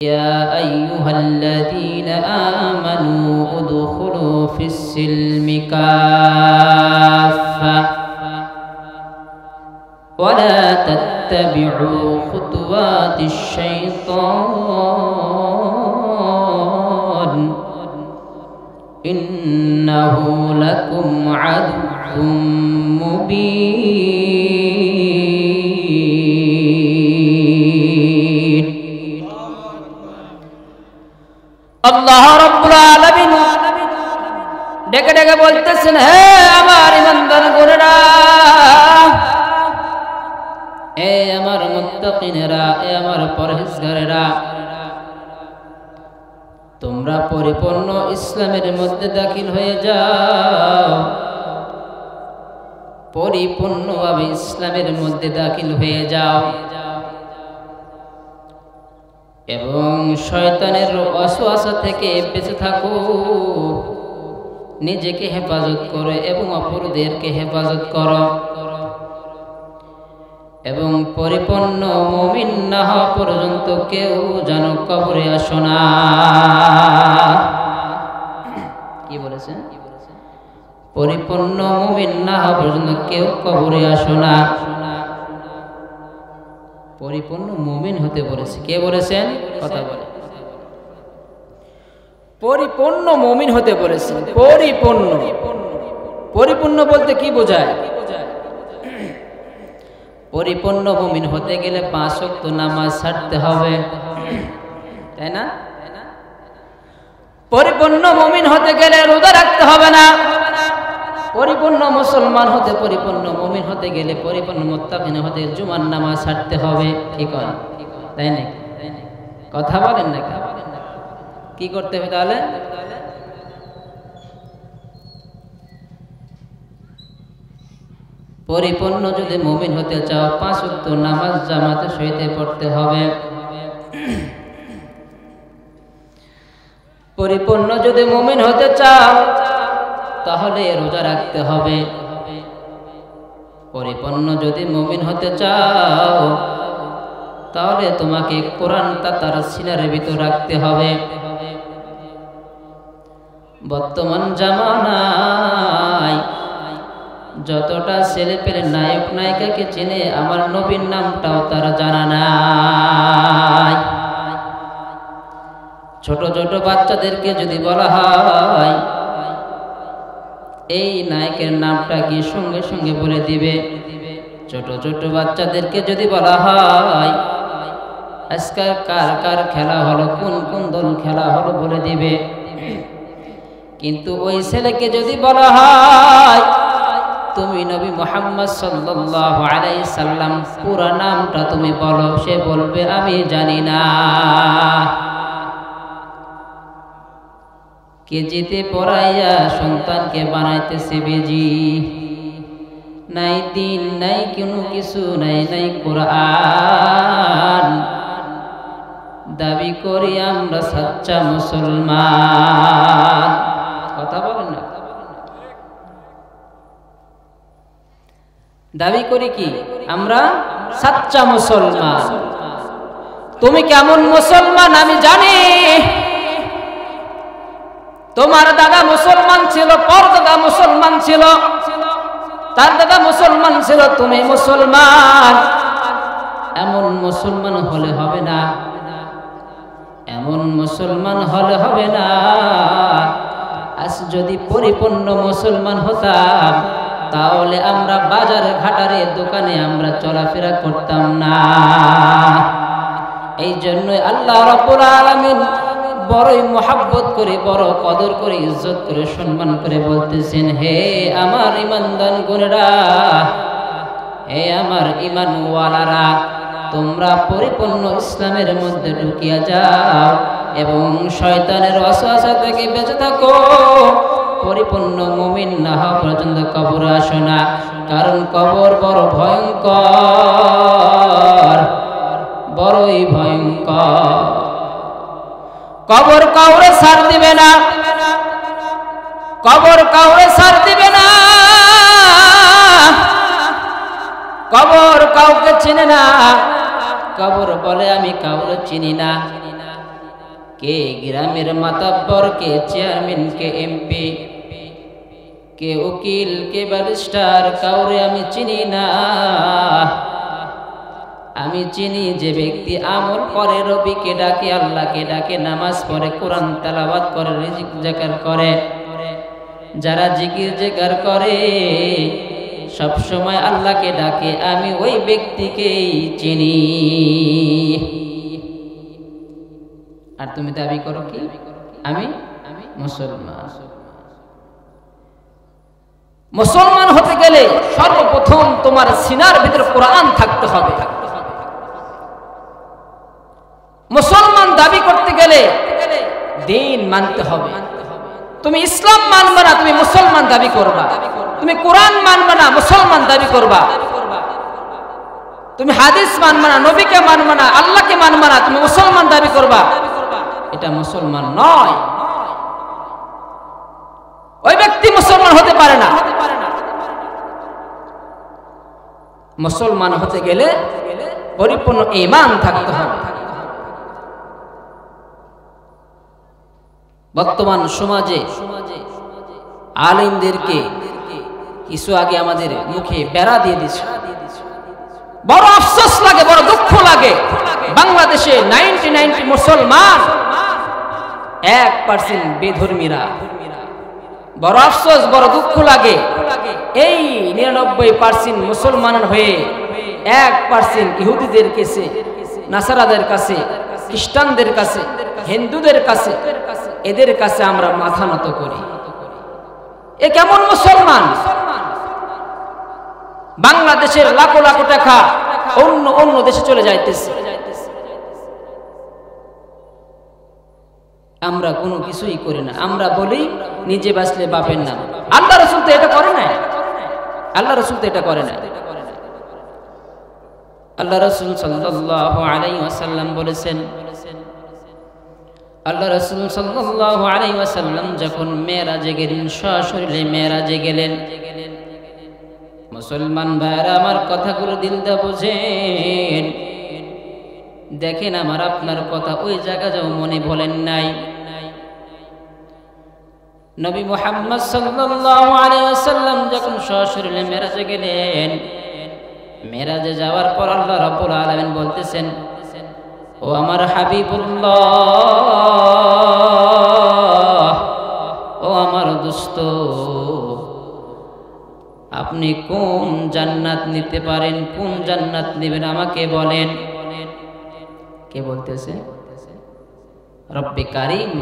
يا أيها الذين آمنوا ادخلوا في السلم كافة ولا تتبعوا خطوات الشيطان إنه لكم عدو مبين আল্লাহ রাব্বুল আলামিন ডেকে ডেকে বলতেছেন, হে আমার ইমানদার গোরেরা, হে আমার মুত্তাকিনেরা, হে আমার পরহেজগারেরা, তোমরা পরিপূর্ণ ইসলামের মধ্যে দাখিল হয়ে যাও। পরিপূর্ণভাবে ইসলামের মধ্যে দাখিল হয়ে যাও এবং শয়তানের ওয়াসওয়াসা থেকে বেঁচে থাকো। নিজেকে হেফাজত করো এবং অপরদেরকে হেফাজত করো এবং পরিপূর্ণ মুমিন না হওয়া পর্যন্ত কেউ যেন কবরে আসো না। কি বলেছেন? পরিপূর্ণ মুমিন না হওয়া পর্যন্ত কেউ কবরে আসো না। পরিপূর্ণ মুমিন হতে বলেছে। কে বলেছেন? কথা বলে। পরিপূর্ণ মুমিন হতে বলেছেন। পরিপূর্ণ, পরিপূর্ণ বলতে কি বোঝায়? পরিপূর্ণ মুমিন হতে গেলে 5 ওয়াক্ত নামাজ ছাড়তে হবে, তাই না? পরিপূর্ণ মুমিন হতে গেলে রোজা রাখতে হবে না। পরিপূর্ণ মুসলমান হতে, পরিপূর্ণ মুমিন হতে গেলে, পরিপূর্ণ মুত্তাকিন হতে জুমার নামাজ ছাড়তে হবে। ঠিক হয়, তাই নাকি? কথা বলেন না? কি করতে হবে তাহলে? পরিপূর্ণ যদি মুমিন হতে চাও 5 ওয়াক্ত নামাজ জামাতে সহিতে পড়তে হবে। পরিপূর্ণ যদি মুমিন হতে চাও তাহলে রোজা রাখতে হবে। পরিপূর্ণ যদি মুমিন হতে চাও তাহলে তোমাকে কোরআনটা তার সিনার ভিতর রাখতে হবে। বর্তমান জামানায় যতটা ছেলে পেলে নায়ক নায়িকাকে চেনে, আমার নবীর নামটাও তারা জানা নাই। ছোট ছোট বাচ্চাদেরকে যদি বলা হয় এই নায়কের নামটা কি, সঙ্গে সঙ্গে বলে দিবে। ছোট ছোট বাচ্চাদেরকে যদি বলা হয় আজকাল কার কার খেলা হলো, কোন কোন দল খেলা হলো, বলে দিবে। কিন্তু ওই ছেলেকে যদি বলা হয় তুমি নবী মুহাম্মদ সাল্লাল্লাহু আলাইহি সাল্লাম পুরো নামটা তুমি বলো, সে বলবে আমি জানি না। কেজিতে পড়াইয়া সন্তানকে বানাইতেছে বেজি। নাই দিন, নাই কোনো কিছু, নাই নাই কোরআন। দাবি করি আমরা সাচ্চা মুসলমান। কথা বলেন না? দাবি করি কি? আমরা সাচ্চা মুসলমান। তুমি কেমন মুসলমান আমি জানি। তোমার দাদা মুসলমান ছিল, পরদাদা মুসলমান ছিল, তার দাদা মুসলমান ছিল, তুমি মুসলমান। এমন মুসলমান হলে হবে না, এমন মুসলমান হলে হবে না। আজ যদি পরিপূর্ণ মুসলমান হতাম তাহলে আমরা বাজারে ঘাটারে দোকানে আমরা চলাফেরা করতাম না। এই জন্যই আল্লাহ রাব্বুল আলামিন বড়ই মোহাব্বত করে, বড় কদর করে, ইজ্জত করে, সম্মান করে বলতেছেন, হে আমার ইমানদার গোনেরা, হে আমার ইমানওয়ালারা, তোমরা পরিপূর্ণ ইসলামের মধ্যে ঢুকিয়া যাও এবং শয়তানের ওয়াসওয়াসা থেকে বেঁচে থাকো। পরিপূর্ণ মুমিন না হওয়া পর্যন্ত কবরে আসো না, কারণ কবর বড় ভয়ঙ্কর, বড়ই ভয়ঙ্কর। কবর কাউরে ছাড় দিবে না, কবর কাউরে ছাড় দিবে না। কবর কাউকে চিনে না। কবর বলে আমি কাউরে চিনি না। কে গ্রামের মাতাব্বর, কে চেয়ারম্যান, কে এমপি, কে উকিল, কে ব্যারিস্টার, কাউরে আমি চিনি না। আমি চিনি যে ব্যক্তি আমল করে, রবিকে ডাকে, আল্লাহকে ডাকে, নামাজ পড়ে, কোরআন তেলাওয়াত করে, রিজিক জিকির করে। যারা জিকির জিকির করে, সব সময় আল্লাহকে ডাকে, আমি ওই ব্যক্তিকেই চিনি। আর তুমি দাবি করো কি আমি মুসলমান। মুসলমান হতে গেলে সর্বপ্রথম তোমার সিনার ভিতরে কোরআন থাকতে হবে। মুসলমান দাবি করতে গেলে দিন মানতে হবে। তুমি ইসলাম মানবে না, তুমি মুসলমান দাবি করবা। তুমি কোরআন মানবে না, মুসলমান দাবি করবা। তুমি হাদিস মানবে না, নবীকে মানবে না, আল্লাহকে মানবে না, তুমি মুসলমান দাবি করবা। এটা মুসলমান নয়। ওই ব্যক্তি মুসলমান হতে পারে না। মুসলমান হতে গেলে পরিপূর্ণ ঈমান থাকতে হবে। বর্তমান সমাজে আলেমদেরকে কিছু আগে আমাদের মুখে বেড়া দিয়ে দিচ্ছে। বড় আফসোস লাগে, বড় দুঃখ লাগে। বাংলাদেশে 99 মুসলমান, 1% বেধর্মীরা। বড় আফসোস, বড় দুঃখ লাগে। এই 99% মুসলমান হয়ে 1% ইহুদিদের কাছে, নাসারাদের কাছে, খ্রিস্টানদের কাছে, হিন্দুদের কাছে, এদের কাছে আমরা মাথা নত করি। এ কেমন মুসলমান? বাংলাদেশের লাখো লাখো টাকা অন্য দেশে চলে যাইতেছে। আমরা কোনো কিছুই করি না। আমরা বলি নিজে বাঁচলে বাপের নাম। আল্লাহ রাসূল তো এটা করে না। আল্লাহ রাসূল তো এটা করে না। আল্লাহ রাসূল সাল্লাল্লাহু আলাইহি ওয়াসাল্লাম বলেছেন, আল্লাহ রাসূল সাল্লাল্লাহু আলাইহি ওয়াসাল্লাম যখন মেরাজে গেলেন, সশরীরে মেরাজে গেলেন। মুসলমান ভাইরা আমার কথাগুলো দিল দিয়ে বুঝেন। দেখেন আমার আপনার কথা ওই জায়গা যাও মনে বলেন নাই। নবী মুহাম্মদ সাল্লাল্লাহু আলাইহি ওয়াসাল্লাম যখন সশরীরে মেরাজে গেলেন, মেরাজে যাওয়ার পর আল্লাহ রাব্বুল আলামিন বলতেছেন, ও আমার হাবিবুল্লাহ, ও আমার দোস্ত, আপনি কোন জান্নাত নিতে পারেন, কোন জান্নাত নেবেন আমাকে বলেন। কে বলতেছে? রব্বে কারীম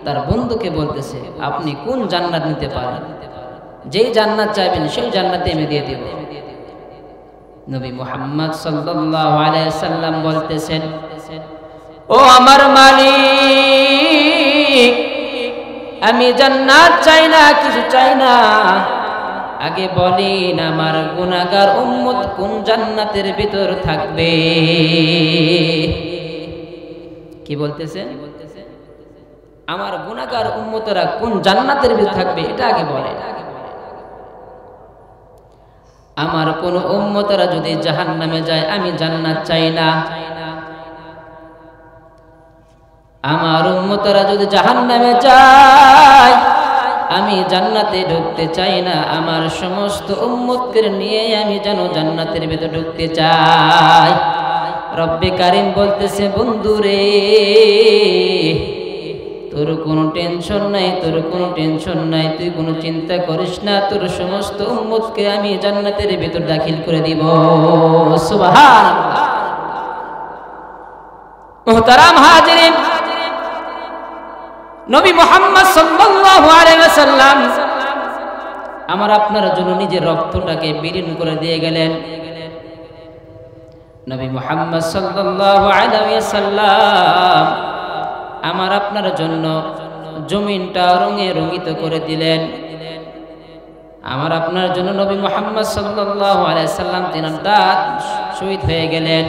তার বন্ধুকে বলতেছে, আপনি কোন জান্নাত নিতে পারেন, যেই জান্নাত চাইবেন সেই জান্নাতে আমি দিয়ে দেব। নবী মুহাম্মদ সাল্লাল্লাহু আলাইহি সাল্লাম বলতেছেন, ও আমার মালিক, আমি জান্নাত চাই না, কিছু চাই না, আগে বলেন আমার গুনাহগার উম্মত কোন জান্নাতের ভিতর থাকবে। কি বলতেছে? আমার গুনাহগার উম্মতরা কোন জান্নাতের ভিতর থাকবে এটা আগে বলে। আমার কোন উম্মতরা যদি জাহান্নামে যায় আমি জান্নাত চাই না। আমার উম্মতরা যদি জাহান্নামে যায় আমি জান্নাতে ঢুকতে চাই না। আমার সমস্ত উম্মতকে নিয়ে আমি যেন জান্নাতের ভিতর ঢুকতে চাই। রব্বে কারীম বলতেছে, বন্ধুরে তোর কোনো টেনশন নাই, তোর কোনো টেনশন নাই, তুই কোনো চিন্তা করিস না, তোর সমস্ত উম্মতকে আমি জান্নাতের ভিতর দাখিল করে দিব। সুবহানাল্লাহ। মুহতারাম হাজিরিন, নবী মুহাম্মদ সাল্লাল্লাহু আলাইহি ওয়াসাল্লাম আমার আপনার জন্য নিজের রক্তটাকে বিলীন করে দিয়ে গেলেন। নবী মুহাম্মদ সাল্লাল্লাহু আলাইহি ওয়াসাল্লাম আমার আপনার জন্য জমিনটা রঙে রঙিত করে দিলেন। আমার আপনার জন্য নবী মুহাম্মদ সাল্লাল্লাহু আলাইহি ওয়াসাল্লাম তিনার দাঁত শহীদ হয়ে গেলেন।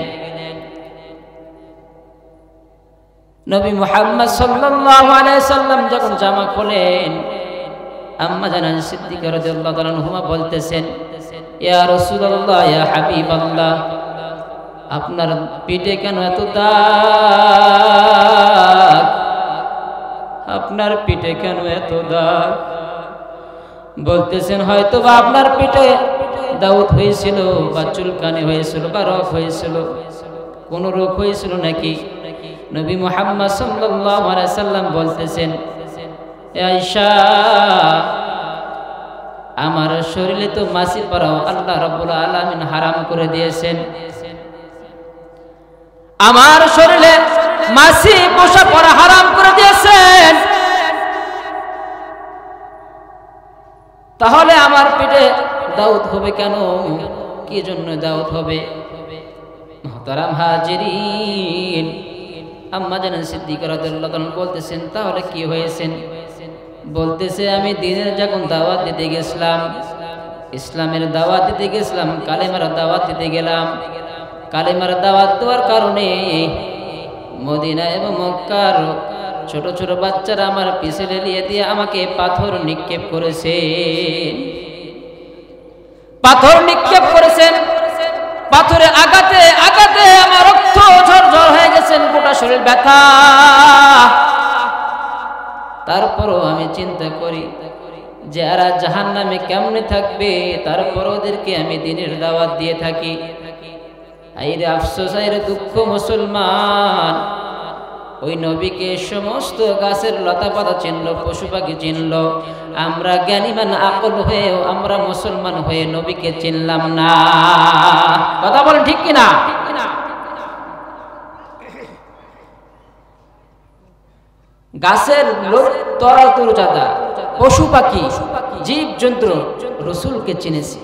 নবী মুহাম্মদ সাল্লাল্লাহু আলাইহি ওয়াসাল্লাম যখন জামা খোলেন, আম্মা জানা সিদ্দিকা রাদিয়াল্লাহু তাআলা আনহা বলতেছেন, ইয়া রাসূলুল্লাহ, ইয়া হাবিবাল্লাহ, আপনার পিঠে কেন এত দাগ? আপনার পিঠে কেন এত দাগ? বলতেছেন হয়তো বা আপনার পিঠে দাউদ হয়েছিল, বা চুলকানি হয়েছিল, বা রোগ হয়েছিল, কোন রোগ হয়েছিল নাকি? নবী মুহাম্মদ সাল্লাল্লাহু আলাইহি সাল্লাম বলতেছেন, আয়েশা, আমার শরীরে তো মাছি পড়াও আল্লাহ রাব্বুল আলামিন হারাম করে দিয়েছেন। আমার শরীরে মাছি পোষা পড়া হারাম করে দিয়েছেন, তাহলে আমার পেটে দাউদ হবে কেন? কি জন্য দাউদ হবে? মুহতারাম হাজিরিন, আম্মা জানেন সিদ্দিকা রাদিয়াল্লাহু তাআলা বলতেছেন, তাহলে কি হয়েছেন? বলতেছে, আমি দ্বীনের যখন দাওয়াত দিতে গেছিলাম, ইসলামের দাওয়াত দিতে গেছিলাম, কালেমার দাওয়াত দিতে গেলাম, কালেমার দাওয়াত দেওয়ার কারণে মদিনা এবং মক্কার ছোট ছোট বাচ্চারা আমার পিছে লেলিয়ে দিয়ে আমাকে পাথর নিক্ষেপ করেছেন, পাথর নিক্ষেপ করেছেন। পাথরে আঘাতে আঘাতে আমার রক্ত ঝরঝর হয়ে গেছেন, গোটা শরীর ব্যথা। তারপরও আমি চিন্তা করি যে এরা জাহান্নামে কেমনে থাকবে, তারপর ওদেরকে আমি দ্বীনের দাওয়াত দিয়ে থাকি। আইরে আফসোস, আইরে দুঃখ মুসলমান, ওই নবীকে সমস্ত গাছের লতা পাতা চিনল, পশু পাখি চিনল, আমরা জ্ঞানীমান আকল হয়েও আমরা মুসলমান হয়ে নবীকে চিনলাম না। কথা বলেন ঠিক কিনা? গাছের তরতাজা, পশু পাখি, জীব জন্তু রসুলকে চিনেছে,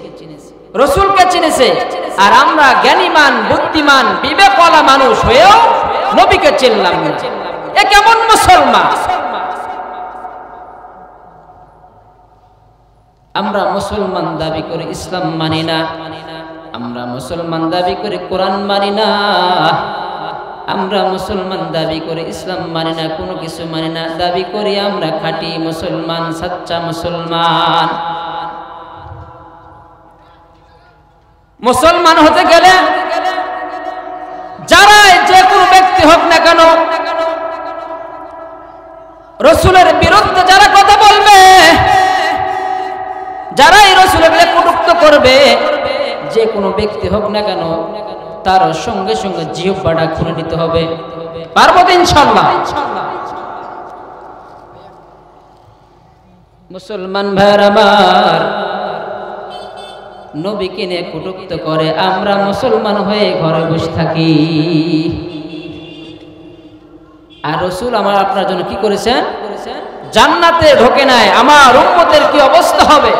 রসুলকে চিনেছে। আর আমরা জ্ঞানীমান, বুদ্ধিমান, বিবেকওয়ালা মানুষ হয়েও নবীকে চিনলাম না। এ কেমন মুসলমান? আমরা মুসলমান দাবি করে ইসলাম মানি না, আমরা মুসলমান দাবি করে কোরআন মানি না, আমরা মুসলমান দাবি করে ইসলাম মানি না, কোনো কিছু মানি না, দাবি করি আমরা খাঁটি মুসলমান, সচ্চা মুসলমান। মুসলমান হতে গেলে যারাই যে কোনো ব্যক্তি হোক না কেন, রসুলের বিরুদ্ধে যারা কথা বলবে, যারাই রসুলের কটূক্ত করবে, যে কোনো ব্যক্তি হোক না কেন, তার সঙ্গে সঙ্গে জিহ্বাটা খুলে নিতে হবে। পারবো তো ইনশাআল্লাহ? মুসলমান ভাইরা আমার, নবীকে নিয়ে কটূক্ত করে আমরা মুসলমান হয়ে ঘরে বসে থাকি। আর রাসূল আমার আপনার জন্য কি করেছেন? জান্নাতে ঢোকে নাই। আমার উম্মতের কি অবস্থা হবে,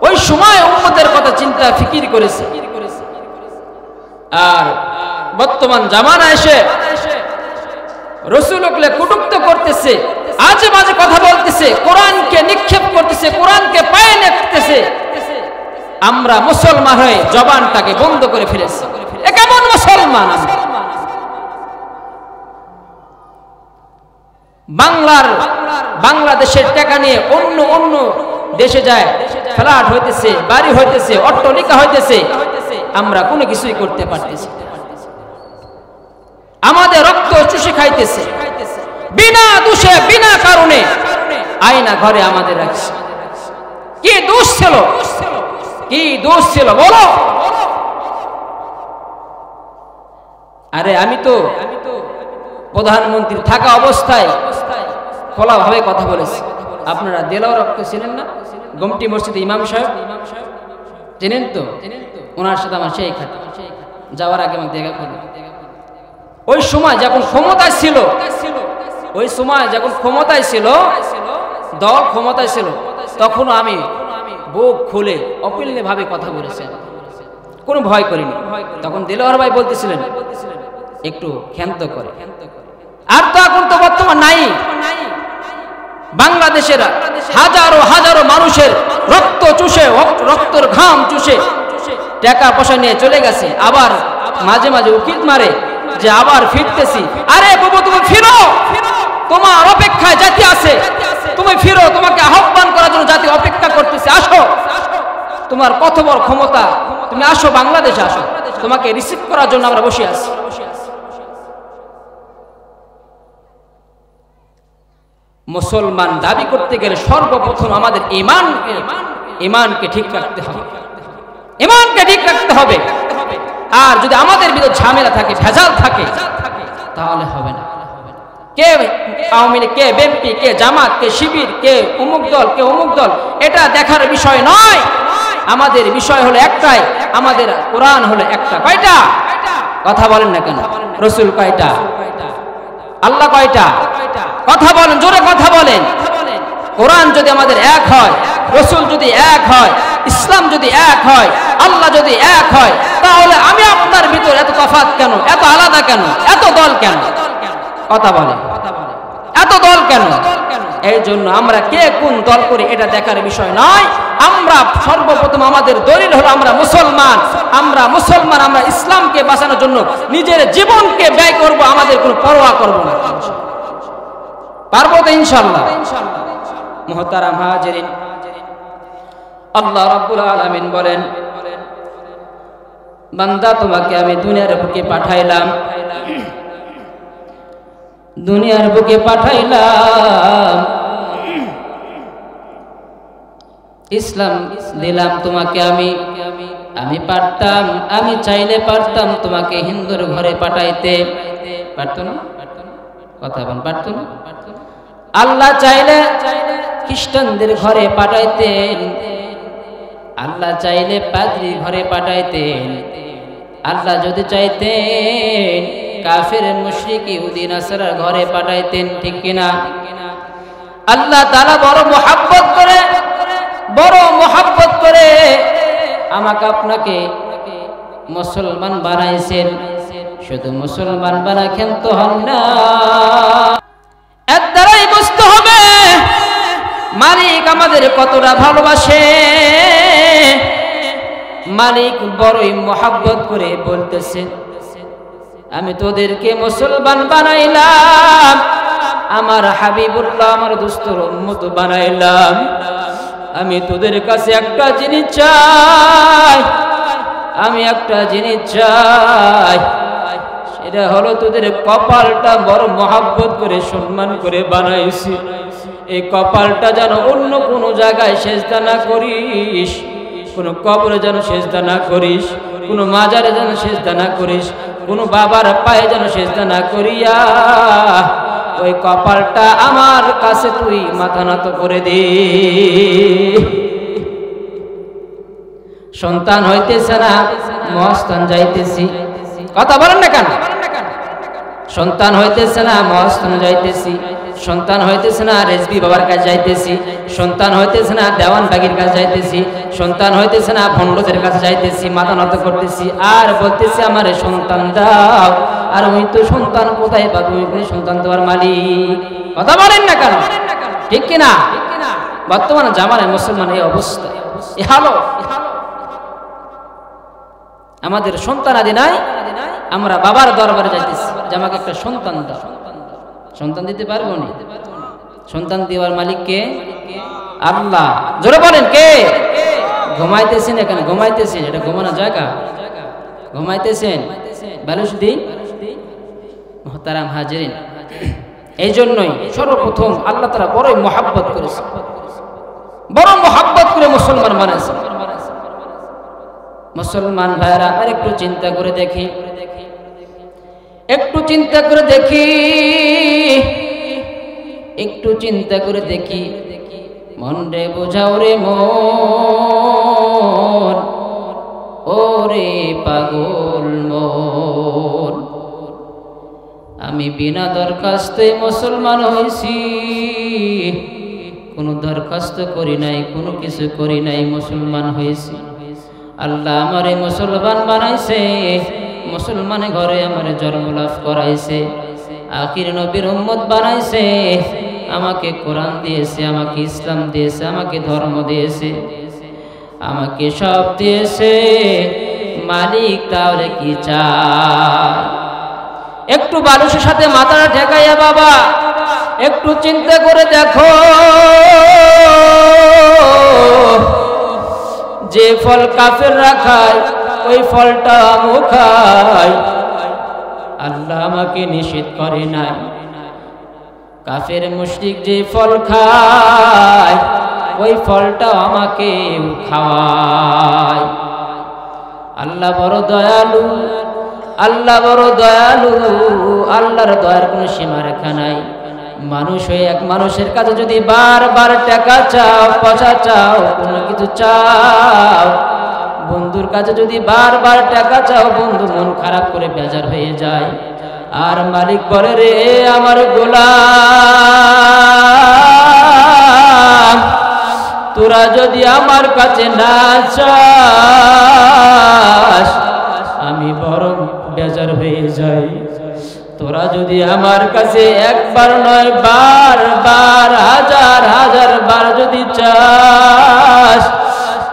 ওই সময় উম্মতের কথা চিন্তা ফিকির করেছে। আর বর্তমান জামানা এসে রাসূলকে কটূক্ত করতেছে, আজে বাজে কথা বলতেছে, কোরআনকে নিক্ষেপ করতেছে, কোরআনকে পায়ে রাখতেছে। আমরা মুসলমান হয়ে জবানটাকে বন্ধ করে ফেলেছি। এ কেমন মুসলমান? বাংলাদেশের টাকা নিয়ে অন্য অন্য দেশে যায়, ফ্ল্যাট হইতেছে, বাড়ি হইতেছে, অট্টালিকা হইতেছে, আমরা কোনো কিছুই করতে পারতেছি। আমাদের রক্ত চুষে খাইতেছে, বিনা দোষে বিনা কারণে আয়না ঘরে আমাদের রাখছে। কি দোষ ছিল? কি দোষ ছিল বলো? আরে আমি তো প্রধানমন্ত্রী থাকা অবস্থায় খোলাভাবে কথা বলেছি। আপনারা দেলাওয়ার রক্ত চিনেন না? গমটি মসজিদে ইমাম সাহেব চিনেন তো? ওনার সাথে আমার সেই খাতা, যাওয়ার আগে আমাকে দেখা করলো। ওই সময় যখন ক্ষমতায় ছিল, ওই সময় যখন ক্ষমতায় ছিল, দল ক্ষমতায় ছিল, তখন আমি বুক খুলে অপিল্য ভাবে কথা বলেছি, কোনো ভয় করিনি। তখন দেলোয়ার ভাই বলতেছিলেন একটু ক্ষান্ত করে। আর তো এখন তো বর্তমান নাই। বাংলাদেশের হাজারো হাজারো মানুষের রক্ত চুষে, রক্তের ঘাম চুষে টাকা পয়সা নিয়ে চলে গেছে। আবার মাঝে মাঝে উকিল মারে যে আবার ফিরতেছি। আরে বাবু তুমি ফিরো, তোমার অপেক্ষায় জাতি আছে, তুমি ফিরো, তোমাকে আহ্বান করার জন্য জাতি অপেক্ষা করতেছে। আসো, তোমার কত বড় ক্ষমতা, তুমি আসো, বাংলাদেশে আসো, তোমাকে রিসিভ করার জন্য আমরা বসে আছি। মুসলমান দাবি করতে গেলে সর্বপ্রথম আমাদের ঈমানকে ঠিক রাখতে হবে, ঈমানকে ঠিক রাখতে হবে। আর যদি আমাদের ভিতর ঝামেলা থাকে, ভেজাল থাকে, তাহলে হবে না। কে আওয়ামী লীগ, কে বিএনপি, কে জামাত, কে শিবির, কে অমুক দল, কে অমুক দল, এটা দেখার বিষয় নয়। আমাদের বিষয় হলো একটাই, আমাদের কোরআন হলো একটা। কয়টা? কথা বলেন না কেন? রাসূল কয়টা? আল্লাহ কয়টা? কথা বলেন, জোরে কথা বলেন। কোরআন যদি আমাদের এক হয়, রাসূল যদি এক হয়, ইসলাম যদি এক হয়, আল্লাহ যদি এক হয়, তাহলে আমি আপনার ভিতর এত তফাৎ কেন, এত আলাদা কেন, এত দল কেন? কথা বলে, এত দল কেন? এই জন্য আমরা কে কোন দল করে এটা দেখার বিষয় নয়। আমরা সর্বপ্রথম আমাদের দলিল হলো আমরা মুসলমান, আমরা মুসলমান, আমরা ইসলামকে বাঁচানোর জন্য নিজের জীবনকে ব্যয় করব, আমাদের কোনো পরোয়া করব না। পারবো তো ইনশাআল্লাহ। মুহতারাম হাজিরিন, আল্লাহ রাব্বুল আলামিন বলেন, বান্দা তোমাকে আমি দুনিয়ার বুকে পাঠাইলাম, দুনিয়ার বুকে পাঠাইলাম, ইসলাম দিলাম তোমাকে আমি পারতাম, আমি চাইলে পারতাম তোমাকে হিন্দুর ঘরে পাঠাইতে, পারতো না? কথা বল, পারতো না? আল্লাহ চাইলে খ্রিস্টানদের ঘরে পাঠাইতেন, আল্লাহ চাইলে পাদ্রী ঘরে পাঠাইতেন, আল্লাহ যদি চাইতেন কাফের মুশরিক ইহুদি নাসারার ঘরে পাঠাইতেন, ঠিক কিনা? আল্লাহ তাআলা বড় মোহাব্বত করে আমাকে আপনাকে মুসলমান বানাইছেন। শুধু মুসলমান বানাকেন তো হন না, এর দ্বারাই বুঝতে হবে মালিক আমাদের কতটা ভালোবাসে। মালিক বড়ই মোহাব্বত করে বলতেছে, আমি তোদেরকে মুসলমান বানাইলাম, আমার হাবিবুল্লাহ আমার দোস্তর উম্মত বানাইলাম। আমি তোদের কাছে একটা জিনিস চাই, আমি একটা জিনিস চাই, সেটা হলো তোদের কপালটা বড় মোহাব্বত করে সম্মান করে বানাইছি। এই কপালটা যেন অন্য কোনো জায়গায় সেজদা না করিস, কোনো কবরে যেন সেজদা না করিস, কোনো মাজারে যেন সেজদা না করিস, কোনো বাবার পায়ে যেন সেজদা না করিয়া ওই কপালটা আমার কাছে তুই মাথা নত করে দে। সন্তান হইতেছে না, মহাস্থান যাইতেছি, কথা বলেন না কেন? সন্তান হইতেছে না, মহাস্থান যাইতেছি, সন্তান হইতেছে না, রেজবি বাবার কাছে যাইতেছি, সন্তান হইতেছে না, দেওয়ান বাগির কাছে যাইতেছি, সন্তান হইতেছে না, ভণ্ডদের কাছে যাইতেছি, মাথা নত করতেছি, আর বলতেছি আমার সন্তান দাও। আর ওই তো সন্তান কোথায় পাবো? ওই সন্তান তোমার মালিক। কথা বলেন না কেন? ঠিক কিনা? বর্তমানে জামানায় মুসলমান এই অবস্থা, এ হালো। আমাদের সন্তান আদি নাই, আমরা বাবার দরবারে যাইতেছি যে আমাকে একটা সন্তান দাও। সন্তান দিতে পারবো না। সন্তান দেওয়ার মালিক কে? আল্লাহ। জোরে বলেন কে? ঘুমাইতেছেন এখানে, ঘুমাইতেছেন, এটা ঘুমানো জায়গা? ঘুমাইতেছেন বালুস দিন। মুহতারাম হাজিরিন, এই জন্যই সর্বপ্রথম আল্লাহ তাআলা বড় মোহাব্বত করেছে, বড় মোহাব্বত করে মুসলমান বানাইছে। মুসলমান ভাইরা আর একটু চিন্তা করে দেখি, একটু চিন্তা করে দেখি, একটু চিন্তা করে দেখি, মন রে বোঝাও রে মন, ওরে পাগল মন। আমি বিনা দরখাস্তে মুসলমান হয়েছি, কোনো দরখাস্ত করি নাই, কোনো কিছু করি নাই, মুসলমান হয়েছি। আল্লাহ আমারে মুসলমান বানাইছে, মুসলমান ঘরে আমারে জন্ম লাভ করাইছে, আখির নবীর উম্মত বানাইছে, আমাকে কোরআন দিয়েছে, আমাকে ইসলাম দিয়েছে, আমাকে ধর্ম দিয়েছে, আমাকে সব দিয়েছে। মালিক তাহলে কি চায়? একটু মানুষের সাথে মাথাটা ঠেকাইয়া বাবা একটু চিন্তা করে দেখো, যে ফল কাফেররা খায় ওই ফলটা আমিও খাই। আল্লাহ আমাকে নিষেধ করে নাই, কাফের মুশরিক যে ফল খায় ওই ফলটা আমাকে খাওয়ায়। আল্লাহ বড় দয়ালু, আল্লাহ বড় দয়ালু, আল্লাহর দয়ার কোনো সীমারেখা নাই। মানুষ হয়ে এক মানুষের কাছে যদি বারবার টাকা চাও, পয়সা চাও, কোনো কিছু চাও, বন্ধুর কাছে যদি বারবার টাকা চাও, বন্ধু মন খারাপ করে বেজার হয়ে যায়। আর মালিক বলে, রে আমার গোলাম, তোরা যদি আমার কাছে না চাস আমি বরং বেজার হয়ে যাই। তোরা যদি আমার কাছে একবার নয় বারবার হাজার হাজার বার যদি চাস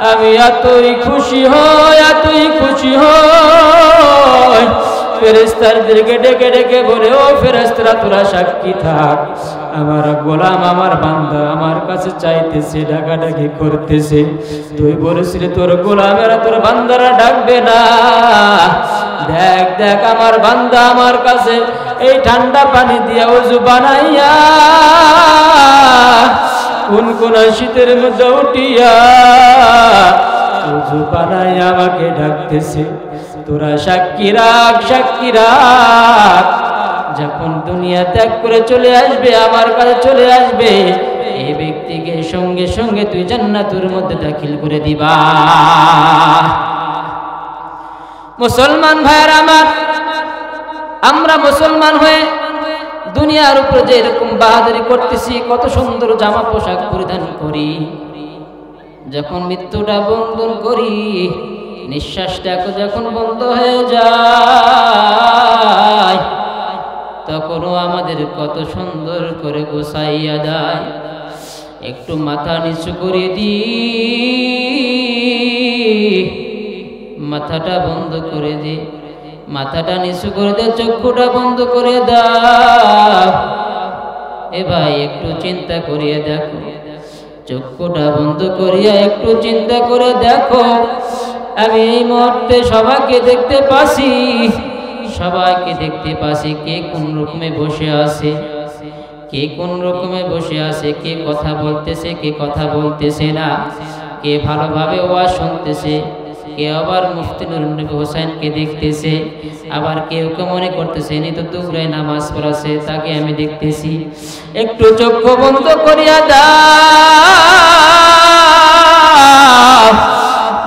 আমি এতই খুশি হই, এতই খুশি হই। ফেরেশতাদেরকে ডেকে ডেকে বলে, ও ফেরেশতারা তোরা সাক্ষী থাক, আমার গোলাম আমার বান্দা আমার কাছে চাইতেছে, ডাকাডাকি করতেছে। তুই বলেছিলি তোর গোলামেরা তোর বান্দারা ডাকবে না। দেখ দেখ আমার বান্দা আমার কাছে এই ঠান্ডা পানি দিয়া ওযু বানাইয়া কোন কোন শীতের মধ্যে উঠিয়া ওযু বানাইয়া আমাকে ডাকতেছে। তোরা সাক্ষী রাখ, সাক্ষী রাখ। যখন দুনিয়া ত্যাগ করে চলে আসবে, আমার কাছে চলে আসবে, এই ব্যক্তিকে সঙ্গে সঙ্গে তুই জান্নাতের মধ্যে দাখিল করে দিবা। মুসলমান ভাইরা আমার, আমরা মুসলমান হয়ে দুনিয়ার উপর যে এরকম বাহাদুরি করতেছি, কত সুন্দর জামা পোশাক পরিধান করি, যখন মৃত্যুটা বন্ধন করি, নিঃশ্বাসটা যখন বন্ধ হয়ে যায়, তখনও আমাদের কত সুন্দর করে গোছাইয়া দেয়। একটু মাথা নিচু করে দি, মাথাটা বন্ধ করে দে, মাথাটা নিচু করে দে, চক্ষুটা বন্ধ করে দাও। এ ভাই একটু চিন্তা করিয়া দেখো, চক্ষুটা বন্ধ করিয়া একটু চিন্তা করে দেখো, আমি এই মুহূর্তে সবাইকে দেখতে পাচ্ছি, সবাইকে দেখতে পাচ্ছি, কে কোন রকমে বসে আছে, কে কোন রকমে বসে আছে, কে কথা বলতেছে, কে কথা বলতেছে না, কে ভালোভাবে ওয়াজ শুনতেছে, কে আবার মুফতি নুরুন নবী হোসেনকে দেখতেছে, আবার কেউ কে মনে করতেছে ইনি তো দুপুরে নামাজ পড়াছে, তাকে আমি দেখতেছি। একটু চক্ষু বন্ধ করিয়া দাও,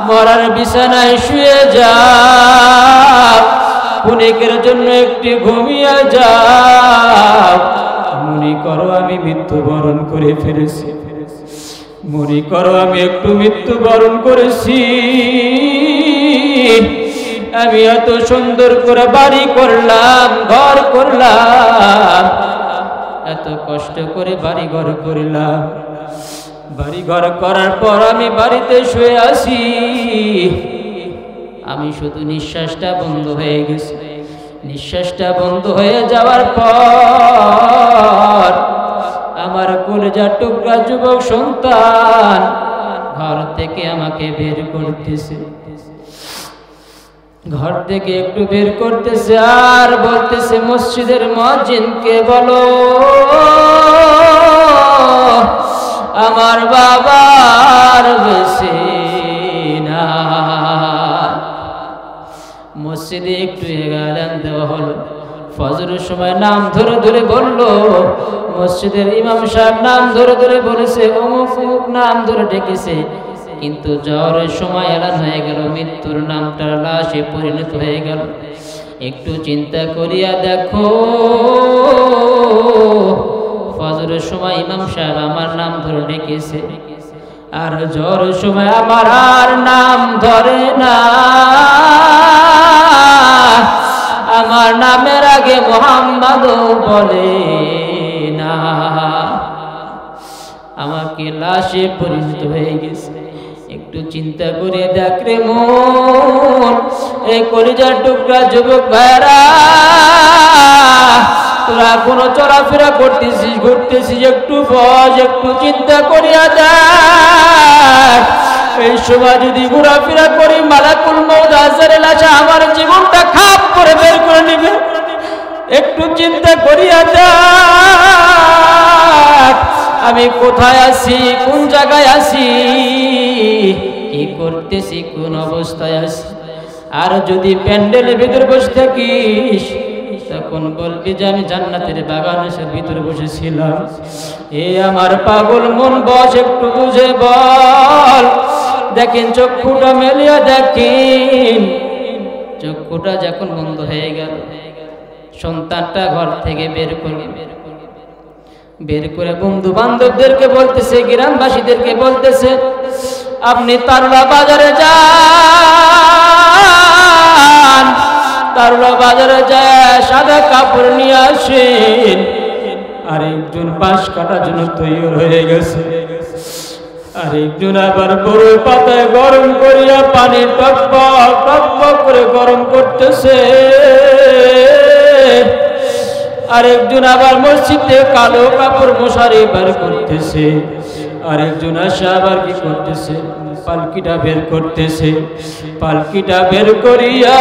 মরার বিছানায় শুয়ে যাও, ক্ষণিকের জন্য একটু ঘুমিয়ে যাও। মনে করো আমি মৃত্যুবরণ করে ফেলেছি, মনে করো আমি একটু মৃত্যুবরণ করেছি। আমি এত সুন্দর করে বাড়ি করলাম, ঘর করলাম, এত কষ্ট করে বাড়ি ঘর করলাম, বাড়ি ঘর করার পর আমি বাড়িতে শুয়ে আছি, আমি শুধু নিঃশ্বাসটা বন্ধ হয়ে গেছে। নিঃশ্বাসটা বন্ধ হয়ে যাওয়ার পর আমার কলেজার টুকরা যুবক সন্তান ঘর থেকে আমাকে বের করতেছে, ঘর থেকে একটু বের করতেছে আর বলতেছে, মসজিদের মুয়াজ্জিনকে বলো আমার বাবার বেশি না। মসজিদে একটু এগালান দেওয়া হলো, ফজরের সময় নাম ধরে ধরে বললো, মসজিদের ইমাম সাহেব নাম ধরে ধরে বলেছে, অমুক অমুক নাম ধরে ডেকেছে, কিন্তু জ্বরের সময় এলান হয়ে গেল, মৃত্যুর নামটা লাশে পরিণত হয়ে গেল। একটু চিন্তা করিয়া দেখো, ফজরের সময় ইমাম সাহেব আমার নাম ধরে ডেকেছে, আর জ্বরের সময় আমার আর নাম ধরে না, আমার নামের আগে মোহাম্মদ বলে না, আমাকে লাশে পরিণত হয়ে গেছে। একটু চিন্তা করে দেখ রে মন, এই কলিজার টুকরা যুবক ভাইরা, তোরা কোনো চলাফেরা করতেছিস, ঘুরতেছিস, একটু বস, একটু চিন্তা করিয়া দেখ, এই সময় যদি ঘোরাফেরা করি মালাকুল মউত আজরাইল আসে আমার জীবনটা খাপ করে বের করে নেবে। একটু চিন্তা করিয়া দেখ। আমি কোথায় আছি, কোন জায়গায় আছি, কি করতেছি, কোন অবস্থায় আছি। আর যদি প্যান্ডেলের ভিতর বসে থাকিস তখন বলবি যে আমি জান্নাতের বাগানের ভিতরে বসেছিলাম। এ আমার পাগল মন বস, একটু বুঝে বল। দেখেন চক্ষুটা মেলিয়া দেখেন, চক্ষুটা যখন বন্ধ হয়ে গেল, সন্তানটা ঘর থেকে বের করে বন্ধু বান্ধবদেরকে বলতেছে, গ্রামবাসীদেরকে বলতেছে, আপনি তারলা বাজারে যান, তারলা বাজারে যায় সাদা কাপড় নিয়ে আসেন। আরেকজন বাঁশ কাটার জন্য তৈরি হয়ে গেছে, আরেকজন আবার বড়ই পাতায় গরম করিয়া পানি টকবক টকবক করে গরম করতেছে। আরেকজন আবার মসজিদে কালো কাপড় মশারি বার করতেছে। আরেকজন আসে আবার কি করতেছে, পালকিটা বের করতেছে। পালকিটা বের করিয়া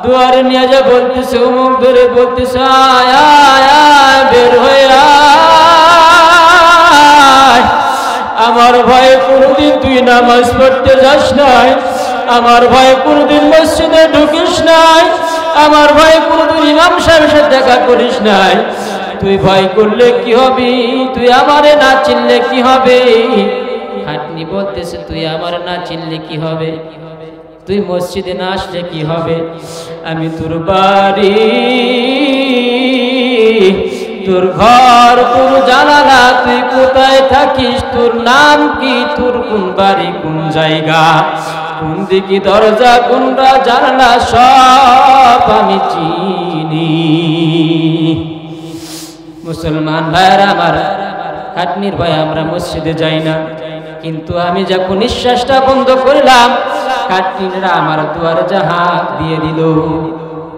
দুয়ারে নিয়ে যা বলতেছে, অমুক ধরে বলতেছে, আয় আয় আয় বের হয়ে আয়। আমার ভয়ে কোনদিন তুই নামাজ পড়তে যাস নাই, আমার ভয়ে কোনদিন মসজিদে ঢুকিস নাই, আমার ভয়ে কোনদিন ইমাম সাহেবের সাথে দেখা করিস নাই। তুই ভয় করলে কি হবে, তুই আমারে না চিনলে কি হবে। খাটনি বলতেছে, তুই আমারে না চিনলে কি হবে, তুই মসজিদে না আসলে কি হবে। আমি তোর বাড়ি, তোর ঘর, তোর জানালা, তুই কোথায় থাকিস, তোর নাম কি, তোর কোন বাড়ি, কোন জায়গা, কোন দিকে দরজা, কোনটা জানালা, সব আমি চিনি। মুসলমান ভাইরা আমার, খাটনির ভয়ে আমরা মসজিদে যাই না, কিন্তু আমি যখন নিঃশ্বাসটা বন্ধ করলাম, খাটনিরা আমার দুয়ারে হাত দিয়ে দিল।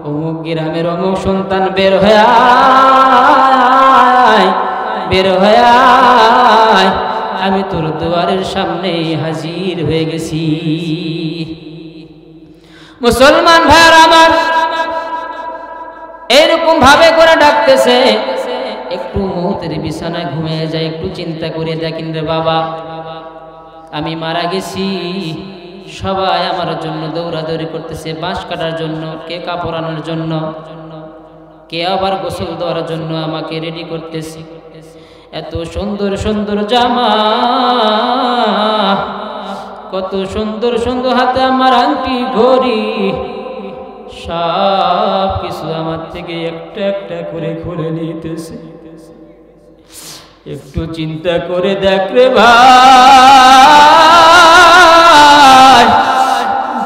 অমুক গ্রামের অমুক সন্তান বের হয়ে আয়, বের হয়ে আয়, আমি তোর দুয়ারের সামনে হাজির হয়ে গেছি। মুসলমান ভাইরা আমার, এরকম ভাবে করে ডাকতেছে। একটু মুহূর্তের বিছানায় ঘুমিয়ে যায়, একটু চিন্তা করে দেখেন রে বাবা, আমি মারা গেছি। সবাই আমার জন্য দৌড়াদৌড়ি করতেছে, বাঁশ কাটার জন্য, কে কাপড় আনার জন্য, কে আবার গোসল দেওয়ার জন্য আমাকে রেডি করতেছে। এত সুন্দর সুন্দর জামা, কত সুন্দর সুন্দর হাতে আমার আংটি ঘড়ি, সব কিছু আমার থেকে একটা একটা করে খুলে নিতেছে। একটু চিন্তা করে দেখ রে ভাই,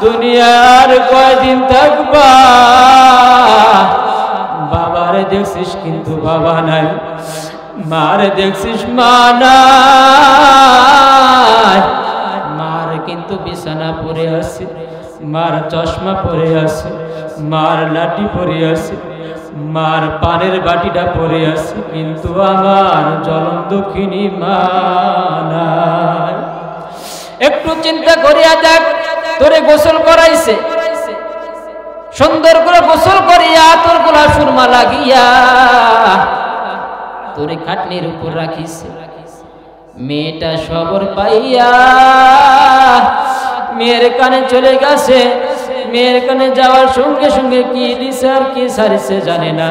দুনিয়ার কয়দিন থাকবা। বাবারে দেখছিস কিন্তু বাবা নাই, মারে দেখছিস মা নাই, মার কিন্তু বিছানা পড়ে আছে, মার চশমা পরে আছে, মার লাঠি পরে আছে, মার পানের বাটিটা পরে আছে, কিন্তু আমার জলদক্ষিণী মা নাই। একটু চিন্তা করিয়া দেখ, তোরে গোসল করাইছে, সুন্দর করে গোসল করিয়া তোর গোলা সুরমা লাগিয়া তোরে খাটনির উপর রাখিছে। মেয়েটা খবর পাইয়া মেয়ের কানে চলে গেছে। মেয়ের কানে যাওয়ার সঙ্গে সঙ্গে কি দিছে আর কি সারিছে জানে না,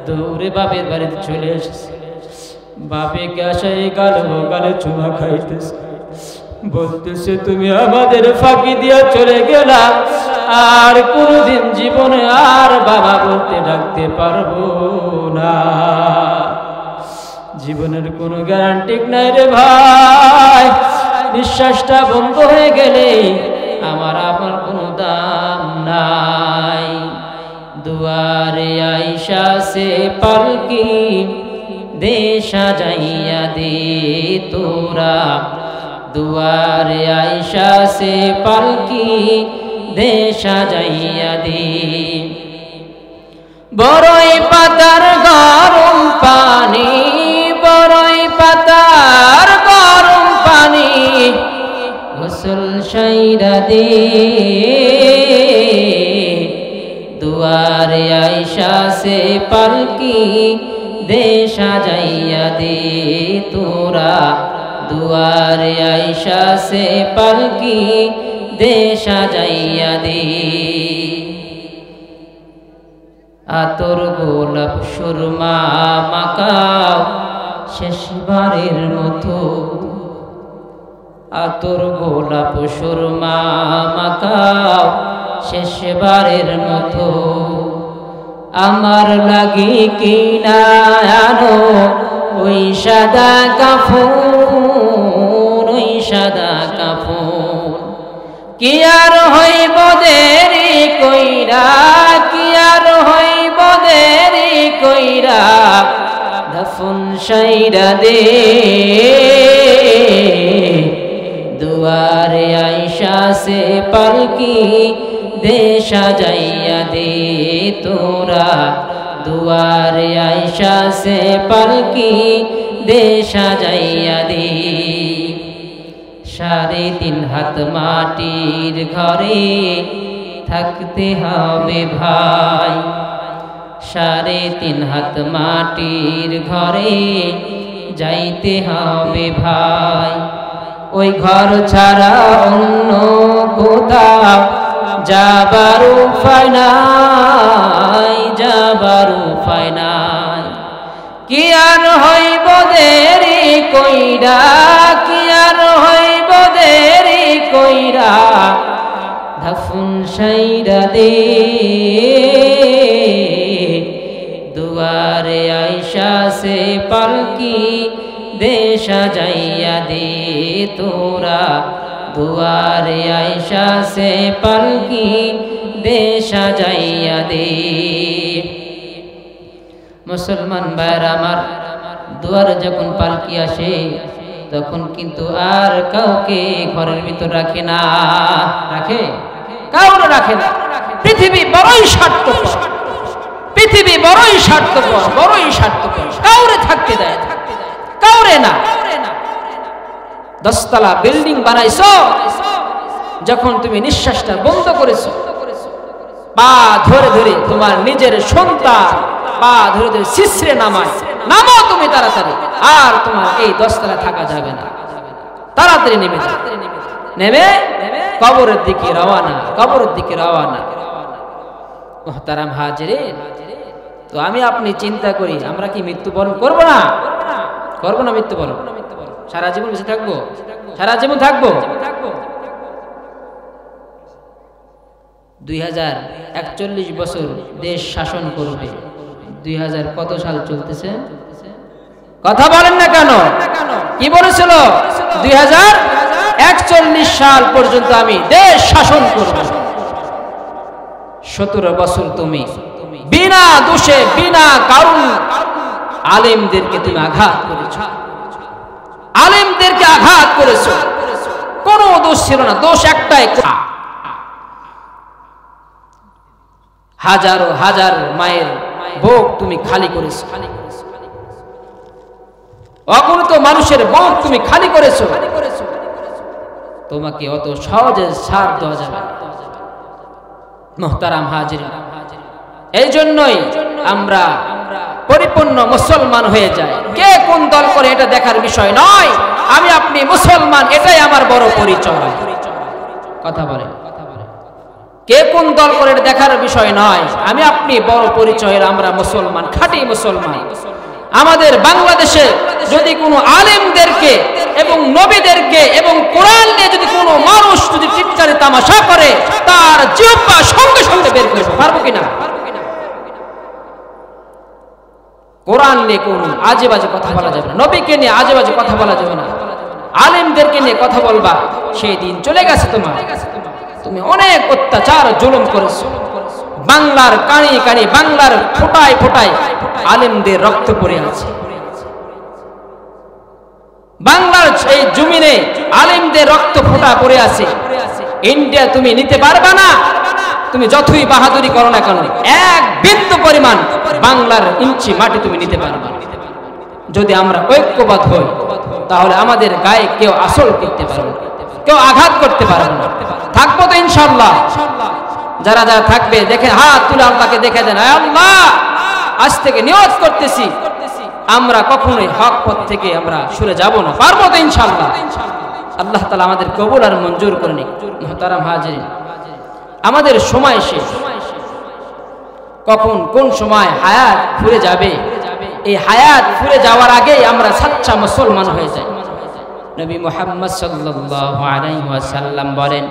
দৌড়ে বাপের বাড়িতে চলে এসেছে। বাপেকে আসাই গালে চুমা খাইতেছে, বলতেছে তুমি আমাদের ফাঁকি দিয়া চলে গেলা, আর কোনদিন জীবনে আর বাবা বলতে ডাকতে পারবো না। জীবনের কোনো গ্যারান্টি নাই রে ভাই, নিঃশ্বাসটা বন্ধ হয়ে গেলে আমার কোনো দাম নাই। দুয়ারে আইসা সে পালকি দে সাজাইয়া দে তোরা, দুয়ারে আইসা সে পালকি দে সাজাইয়া দে। বড়ই পাতার গরম পানি, বড়ই পাতার গরম পানি, গোসল সাইরা দে। দুয়ারে আইসা সে পালকি দে সাজাইয়া দে তোরা দুয়ারে আইসা সে পালকি দে সাজাইয়া দে আতর গোলাপ সুরমা মাকাও শেষবারের মতো আতর গোলাপ সুরমা মাকাও শেষবারের মতো আমার লাগি কিনা আনো ওই সাদা কাফন ওই সাদা কাফন কি আর হইব দেরি কইরা কি আর হইব দেরি কইরা দাফন সাইরা দে দুয়ারে আইসা সে পালকি দে সাজাইয়া দে তোরা দুয়ারে আইসা সে পালকি দে সাজাইয়া দে 3.5 হাত মাটির ঘরে থাকতে হবে ভাই 3.5 হাত মাটির ঘরে যাইতে হবে ভাই ওই ঘর ছাড়া অন্য কোথাও যাবার উপায় নাই যাবার উপায় নাই কি আর হইব দেরি কইরা কি আর হইব দেরি কইরা দাফন সাইরা দে দুয়ারে আইসা সে পালকি দে সাজাইয়া দে তোরা দুয়ারে আইসা সে পালকি দে সাজাইয়া দে মুসলমান ভাইরা আমার দুয়ারে যখন পালকি আসে তখন কিন্তু আর কাউকে ঘরের ভিতর রাখে না রাখে কাউকে রাখে না পৃথিবী বড়ই স্বার্থপর পৃথিবী বড়ই স্বার্থপর কাউরে থাকতে দেয় কাউরে না 10 তলা বিল্ডিং বানাইছো যখন তুমি নিঃশ্বাসটা বন্ধ করেছো পা ধরে ধরে তোমার নিজের সন্তান পা ধরে ধরে শিশ্রে নামো তুমি তাড়াতাড়ি আর তোমার এই 10 তলা থাকা যাবে না তাড়াতাড়ি নেমে কবরের দিকে রওয়ানা মুহতারাম হাজিরিন তো আমি আপনি চিন্তা করি আমরা কি মৃত্যুবরণ করব না মৃত্যুবরণ সারা জীবন বেঁচে থাকবো সারা জীবন থাকবো 2041 বছর দেশ শাসন করবে 2000 কত সাল চলতেছে কথা বলেন না কেন কি বলেছিল 2041 সাল পর্যন্ত আমি দেশ শাসন করব 17 বছর তুমি বিনা দোষে বিনা কারণ আলেমদেরকে তুমি আঘাত করেছো কোনো দোষ ছিল না দোষ একটাই হাজারো হাজার মায়ের বুক তুমি খালি করেছো অগণিত মানুষের বুক তুমি খালি করেছো তোমাকে অত সহজে ছাড় দেওয়া যাবে মুহতারাম হাজিরিন এই জন্যই আমরা পরিপূর্ণ মুসলমান হয়ে যাই কে কোন দল করে এটা দেখার বিষয় নয় আমি আপনি মুসলমান এটাই আমার বড় পরিচয় কথা বলে কে কোন দল করে এটা দেখার বিষয় নয় আমি আপনি বড় পরিচয়ের আমরা মুসলমান খাঁটি মুসলমান আমাদের বাংলাদেশে যদি কোনো আলেমদেরকে এবং নবীদেরকে এবং কোরআন নিয়ে যদি কোনো মানুষ যদি চিৎকারে তামাশা করে তার জিহ্বা সঙ্গে সঙ্গে বের করে পারবো কিনা কোরআন নিয়ে কোনো আজে বাজে কথা বলা যাবে না নবীকে নিয়ে আজে বাজে কথা বলা যাবে না আলেমদেরকে নিয়ে কথা বলবা সেই দিন চলে গেছে তোমার তুমি অনেক অত্যাচার জুলুম করেছো বাংলার কানি কানি বাংলার ফোটায় ফোটায় আলেমদের রক্ত পড়ে আছে বাংলার এই জমিনে আলেমদের রক্ত ফোঁটা পড়ে আছে ইন্ডিয়া তুমি নিতে পারবা না তুমি যতই বাহাদুরি করো না কেন এক বিন্দু পরিমাণ বাংলার ইঞ্চি মাটি তুমি নিতে পারবা যদি আমরা ঐক্যবদ্ধ হই তাহলে আমাদের গায়ে কেউ আসল করতে পারবে কেউ আঘাত করতে পারবে না থাকবো তো ইনশাআল্লাহ যারা যারা থাকবে দেখে হাত তুলে আল্লাহকে দেখে দেন আল্লাহ আজ থেকে নিয়ত করতেছি আমরা কখনোই হক পথ থেকে আমরা সরে যাব না, পারবো তো ইনশাআল্লাহ। আল্লাহ তাআলা আমাদের কবুল আর মঞ্জুর করে নিক। মুহতারাম হাজিরিন, আমাদের সময় শেষ। কখন কোন সময় হায়াত ফুরে যাবে, এই হায়াত ফুরে যাওয়ার আগেই আমরা সাচ্চা মুসলমান হয়ে যাই। নবী মুহাম্মদ সাল্লাল্লাহু আলাইহি ওয়াসাল্লাম বলেন,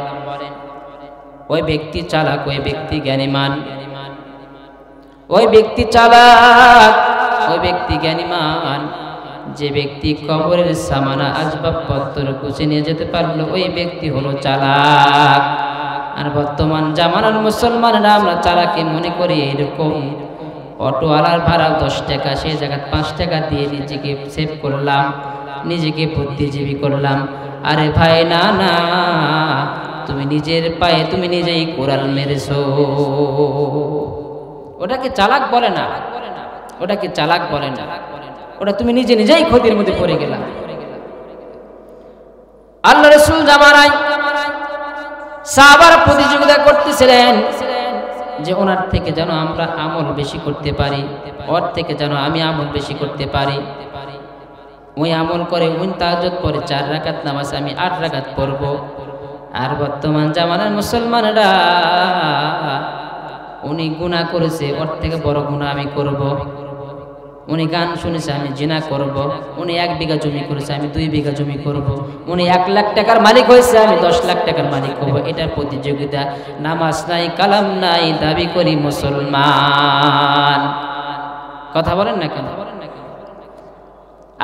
ওই ব্যক্তি চালাক, ওই ব্যক্তি জ্ঞানীমান, ওই ব্যক্তি চালাক, ওই ব্যক্তি জ্ঞানীমান, যে ব্যক্তি কবরের সামানা আসবাবপত্র গুছিয়ে নিয়ে যেতে পারলো ওই ব্যক্তি হলো চালাক। আর বর্তমান জামানার মুসলমানরা আমরা চালাকি মনে করি এরকম, অটোওয়ালার ভাড়া 10 টাকা, সেই জায়গায় 5 টাকা দিয়ে নিজেকে সেভ করলাম, নিজেকে বুদ্ধিজীবী করলাম। আরে ভাই না না, তুমি নিজের পায়ে তুমি নিজেই কোরাল মেরেছো। ওটাকে চালাক বলে না, ওটাকে চালাক বলে না, ওটা তুমি নিজে নিজেই ক্ষতির মধ্যে পড়ে গেলা। আল্লাহ রাসূল জামানায় সাহাবারা প্রতিযোগিতা করতেছিলেন যে ওনার থেকে যেন আমরা আমল বেশি করতে পারি, ওর থেকে যেন আমি আমল বেশি করতে পারি। ওই আমল করে উনি তাহাজ্জুদ পড়ে 4 রাকাত নামাজ, আমি 8 রাকাত পড়ব। আর বর্তমান জামানার মুসলমানরা উনি গুনাহ করেছে, ওর থেকে বড় গুনাহ আমি করব। উনি গান শুনেছে, আমি জিনা করব। উনি 1 বিঘা জমি করেছে, আমি 2 বিঘা জমি করব। উনি 1 লাখ টাকার মালিক হয়েছে, আমি 10 লাখ টাকার মালিক হব। এটার প্রতিযোগিতা। নামাজ নাই, কালাম নাই, দাবি করি মুসলমান। কথা বলেন না কেন?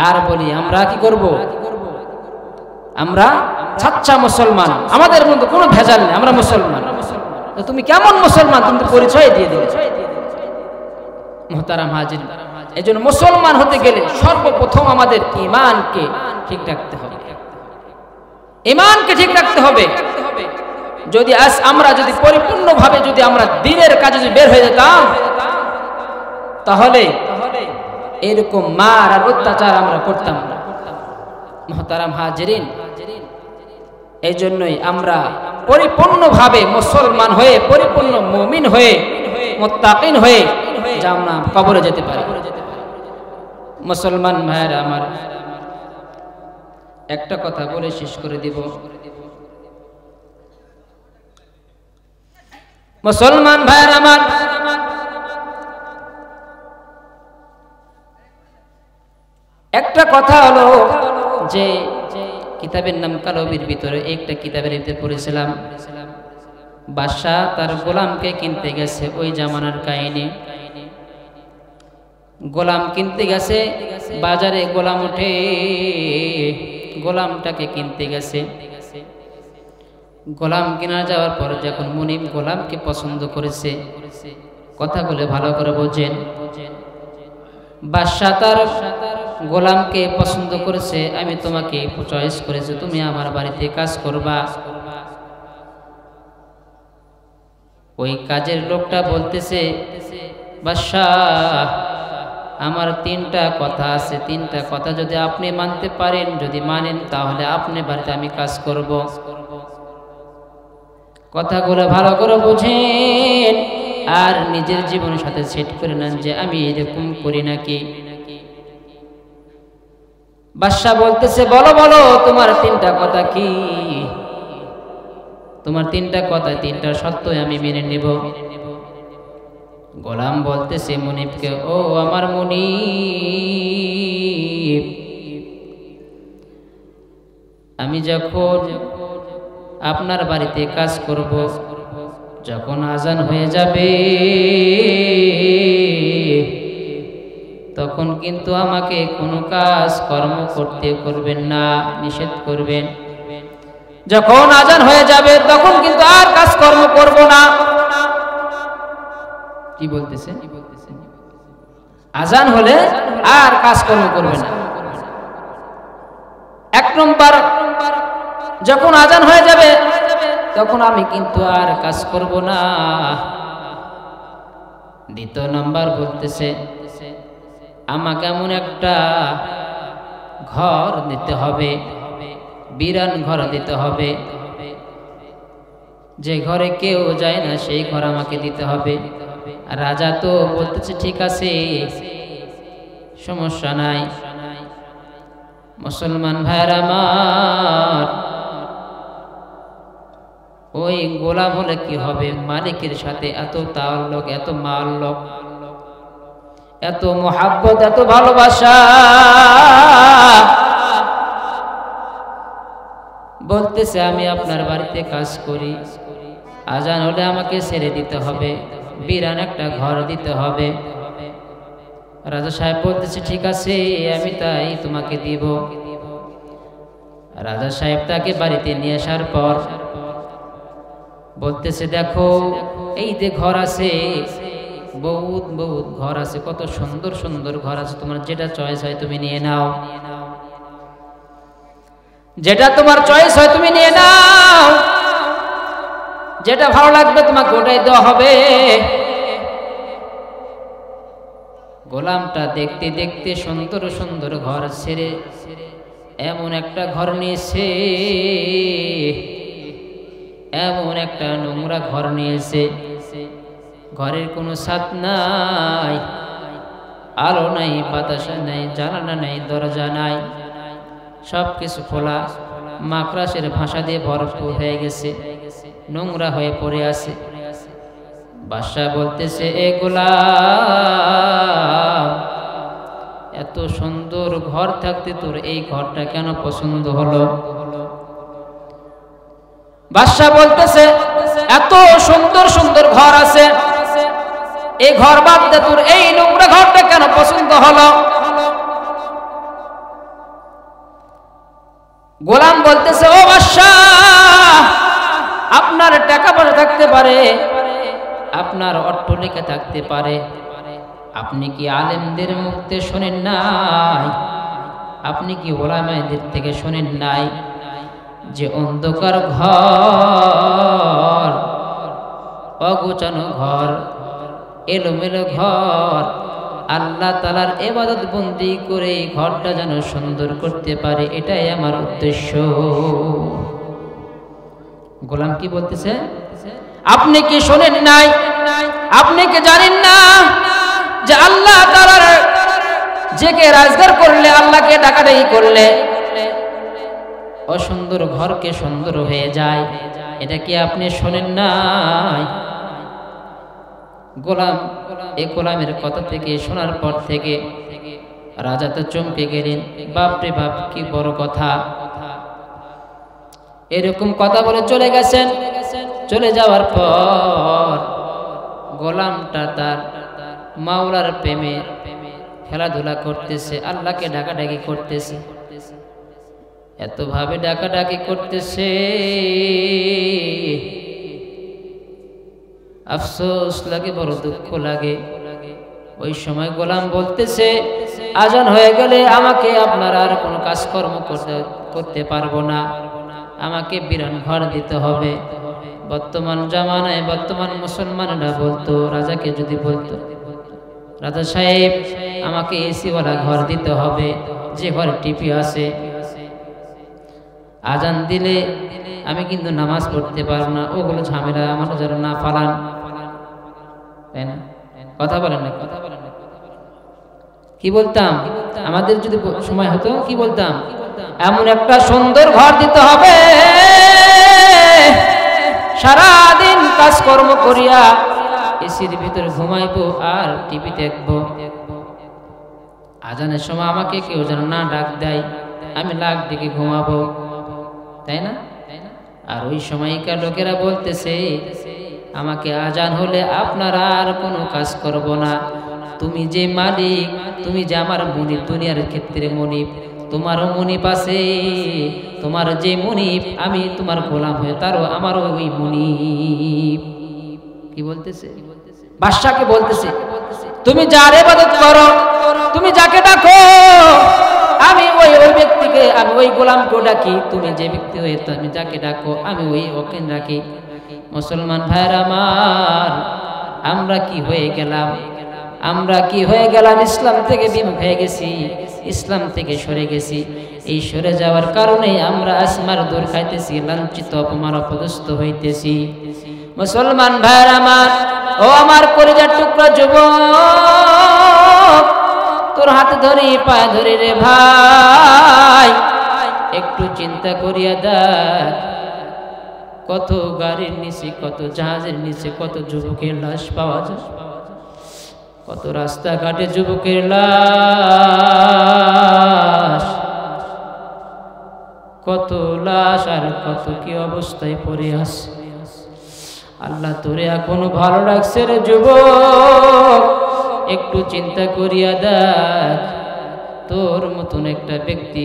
আর বলি আমরা কি করব? আমরা সাচ্চা মুসলমান, আমাদের মধ্যে কোনো ভেজাল নেই, আমরা মুসলমান। তো তুমি কেমন মুসলমান, তুমি তো পরিচয় দিয়ে দিলে। মুহতারাম হাজির, এই জন্য মুসলমান হতে গেলে সর্বপ্রথম আমাদের ঈমানকে ঠিক রাখতে হবে। ঈমানকে ঠিক রাখতে হবে। যদি আজ আমরা যদি পরিপূর্ণভাবে যদি আমরা দ্বীনের কাজে যদি বের হয়ে যেতাম, তাহলে এরকম মার আর অত্যাচার আমরা করতাম না। মুহতারাম হাজিরিন, এই জন্যই আমরা পরিপূর্ণভাবে মুসলমান হয়ে, পরিপূর্ণ মুমিন হয়ে, মুত্তাকিন হয়ে আমরা কবরে যেতে পারি। মুসলমান ভাইয়েরা আমার, একটা কথা বলে শেষ করে দিব। মুসলমান ভাইয়েরা আমার, একটা কথা হলো যে কিতাবের নাম কালবির ভিতরে একটা কিতাবের ভিতরে পড়েছিলাম, বাদশা তার গোলামকে কিনতে গেছে। ওই জামানার কাহিনী। গোলাম কিনতে গেছে বাজারে, গোলাম ওঠে, গোলামটাকে কিনতে গেছে। গোলাম কিনা যাওয়ার পর যখন মুনিম গোলামকে পছন্দ করেছে, কথাগুলো ভালো করে বোঝেন। বাদশা তার গোলামকে পছন্দ করেছে, আমি তোমাকে চয়েস করেছি, তুমি আমার বাড়িতে কাজ করবা। ওই কাজের লোকটা বলতেছে, বাদশাহ আমার 3টা কথা আছে, 3টা কথা যদি আপনি মানতে পারেন, যদি মানেন তাহলে আপনি বাড়িতে আমি কাজ করব। কথাগুলো ভালো করে বুঝেন আর নিজের জীবনের সাথে সেট করে নেন যে আমি এরকম করি নাকি। বাদশা বলতেছে, বলো বলো তোমার 3টা কথা কি? তোমার 3টা কথা, 3টা সত্যই আমি মেনে নেব। গোলাম বলতেছে মুনিবকে, ও আমার মুনিব, আমি যখন আপনার বাড়িতে কাজ করব, যখন আজান হয়ে যাবে তখন কিন্তু আমাকে কোনো কাজ কর্ম করতে করবেন না, নিষেধ করবেন। যখন আজান হয়ে যাবে তখন কিন্তু আর কাজ কর্ম করব না। কি বলতেছে? আজান হলে আর কাজকর্ম করবে না। 1 নম্বর, যখন আজান হয়ে যাবে তখন আমি কিন্তু আর কাজ করব না। 2 নম্বর বলতেছে, আমাকে এমন একটা ঘর দিতে হবে, বিরান ঘর দিতে হবে, যে ঘরে কেউ যায় না সেই ঘর আমাকে দিতে হবে। রাজা তো বলতেছে ঠিক আছে, সমস্যা নাই। মুসলমান ভাইরা আমার, ওই গোলাম হলে কি হবে? মালিকের সাথে এত তাআল্লুক, এত মাল্লুক, এত মোহাব্বত, এত ভালোবাসা। বলতেছে আমি আপনার বাড়িতে কাজ করি, আজান হলে আমাকে ছেড়ে দিতে হবে, বিরান একটা ঘর দিতে হবে। রাজা সাহেব বলতেছে ঠিক আছে, আমি তাই তোমাকে দিব। রাজা সাহেব তাকে বাড়িতে নিয়ে আসার পর বলতেছে দেখো, এই যে ঘর আছে, বহুত বহুত ঘর আছে, কত সুন্দর সুন্দর ঘর আছে, তোমার যেটা চয়েস হয় তুমি নিয়ে নাও, যেটা তোমার চয়েস হয় তুমি নিয়ে নাও, যেটা ভালো লাগবে তোমাকে ওটাই দেওয়া হবে। গোলামটা দেখতে দেখতে সুন্দর সুন্দর ঘর ছেড়ে এমন একটা ঘর নিয়েছে, এমন একটা নোংরা ঘর নিয়েছে, ঘরের কোনো ছাদ নাই, আলো নাই, বাতাস নাই, জানালা নাই, দরজা নাই, সব কিছু খোলা, মাকড়াসের ভাষা দিয়ে ভরপুর হয়ে গেছে, নোংরা হয়ে পড়ে আছে। বাদশা বলতেছে এ গোলাম, এত সুন্দর ঘর থাকতে তোর এই ঘরটা কেন পছন্দ হলো? বাদশা বলতেছে এত সুন্দর সুন্দর ঘর আছে, এই ঘর বাদ দে, তোর এই নোংরা ঘরটা কেন পছন্দ হলো? গোলাম বলতেছে ও বাদশা, আপনার টাকা পয়সা থাকতে পারে, আপনার অট্টালিকা থাকতে পারে, আপনি কি আলেমদের মুখতে শোনেন নাই? আপনি কি ওলামাদের থেকে শোনেন নাই যে অন্ধকার ঘর, অগোছানো ঘর, এলোমেলো ঘর, আল্লাহ তাআলার ইবাদত বন্দি করে ঘরটা যেন সুন্দর করতে পারে, এটাই আমার উদ্দেশ্য। গোলাম কি বলতেছে? আপনি কি শোনেন নাই? আপনি কি জানেন না যে আল্লাহ তাআলার যেকে রাজগার করলে, আল্লাহকে ডাকাডাকি করলে অসুন্দর ঘরকে সুন্দর হয়ে যায়? এটা কি আপনি শোনেন নাই? গোলাম এই গোলামের কথা থেকে শোনার পর থেকে রাজা তো চমকে গেলেন, বাপরে বাপ কি বড় কথা, এরকম কথা বলে চলে গেছেন। চলে যাওয়ার পর গোলামটা তার মাওলার প্রেমে খেলাধুলা করতেছে, আল্লাহকে ডাকাডাকি করতেছে, এত ভাবে ডাকাডাকি করতেছে, আফসোস লাগে, বড় দুঃখ লাগে। ওই সময় গোলাম বলতেছে আজান হয়ে গেলে আমাকে আপনার আর কোনো কাজকর্ম করতে পারবো না, আমাকে বিরান ঘর দিতে হবে। বর্তমান জামানায় বর্তমান মুসলমানরা বলতো, রাজাকে যদি বলতো রাজা সাহেব আমাকে এসিওয়ালা ঘর দিতে হবে, যে ঘরে টিভি আছে, আজান দিলে আমি কিন্তু নামাজ পড়তে পারবো না, ওগুলো ঝামেলা আমার যেন না ফালান, তাই না? কথা বলেন না, কথা বলেন না। কি বলতাম? আমাদের যদি সময় হতো কি বলতাম? এমন একটা সুন্দর ঘর দিতে হবে, সারাদিন কাজকর্ম করিয়া এসির ভিতরে ঘুমাইবো আর টিভি দেখবো, আজানের সময় আমাকে কেউ যেন না ডাক দেয়, আমি লাখ ডেকে ঘুমাবো, তাই না? আর ওই সময়কার লোকেরা বলতেছে আমাকে আজান হলে আপনারা আর কোনো কাজ করব না, তুমি যে মালিক, তুমি যে আমার মুনিব, দুনিয়ার ক্ষেত্রে মুনিব, তোমারও মুনিব আছে, তোমার যে মুনিব আমি তোমার গোলাম হয়ে তারও আমারও ওই মুনিব। কি বলতেছে? বাদশাকে বলতেছে তুমি যার ইবাদত করো, তুমি যাকে ডাকো, আমি ওই ব্যক্তিকে, আমি ওই গোলামকে ডাকি, তুমি যে ব্যক্তি হয়ে তুমি যাকে ডাকো আমি ওই ওকে ডাকি। মুসলমান ভাইরা আমার, আমরা কি হয়ে গেলাম? আমরা কি হয়ে গেলাম? ইসলাম থেকে বিমুখ হয়ে গেছি, ইসলাম থেকে সরে গেছি। এই সরে যাওয়ার কারণে আমরা আসমার দূর খাইতেছি, লাঞ্ছিত অপমান অপদস্থ হইতেছি। মুসলমান ভাইরা আমার, ও আমার কলিজার টুকরা যুবক, তোর হাত ধরি পা ধরি রে ভাই, একটু চিন্তা করিয়া দেখ কত গাড়ির নিচে, কত জাহাজের নিচে কত যুবকের লাশ পাওয়া যায়, কত রাস্তাঘাটে যুবকের লাশ, কত লাশ আর কত কি অবস্থায় পড়ে আছে। আল্লাহ তোরে এখনো ভালো লাগছে রে যুবক, একটু চিন্তা করিয়া দেখ তোর মতন একটা ব্যক্তি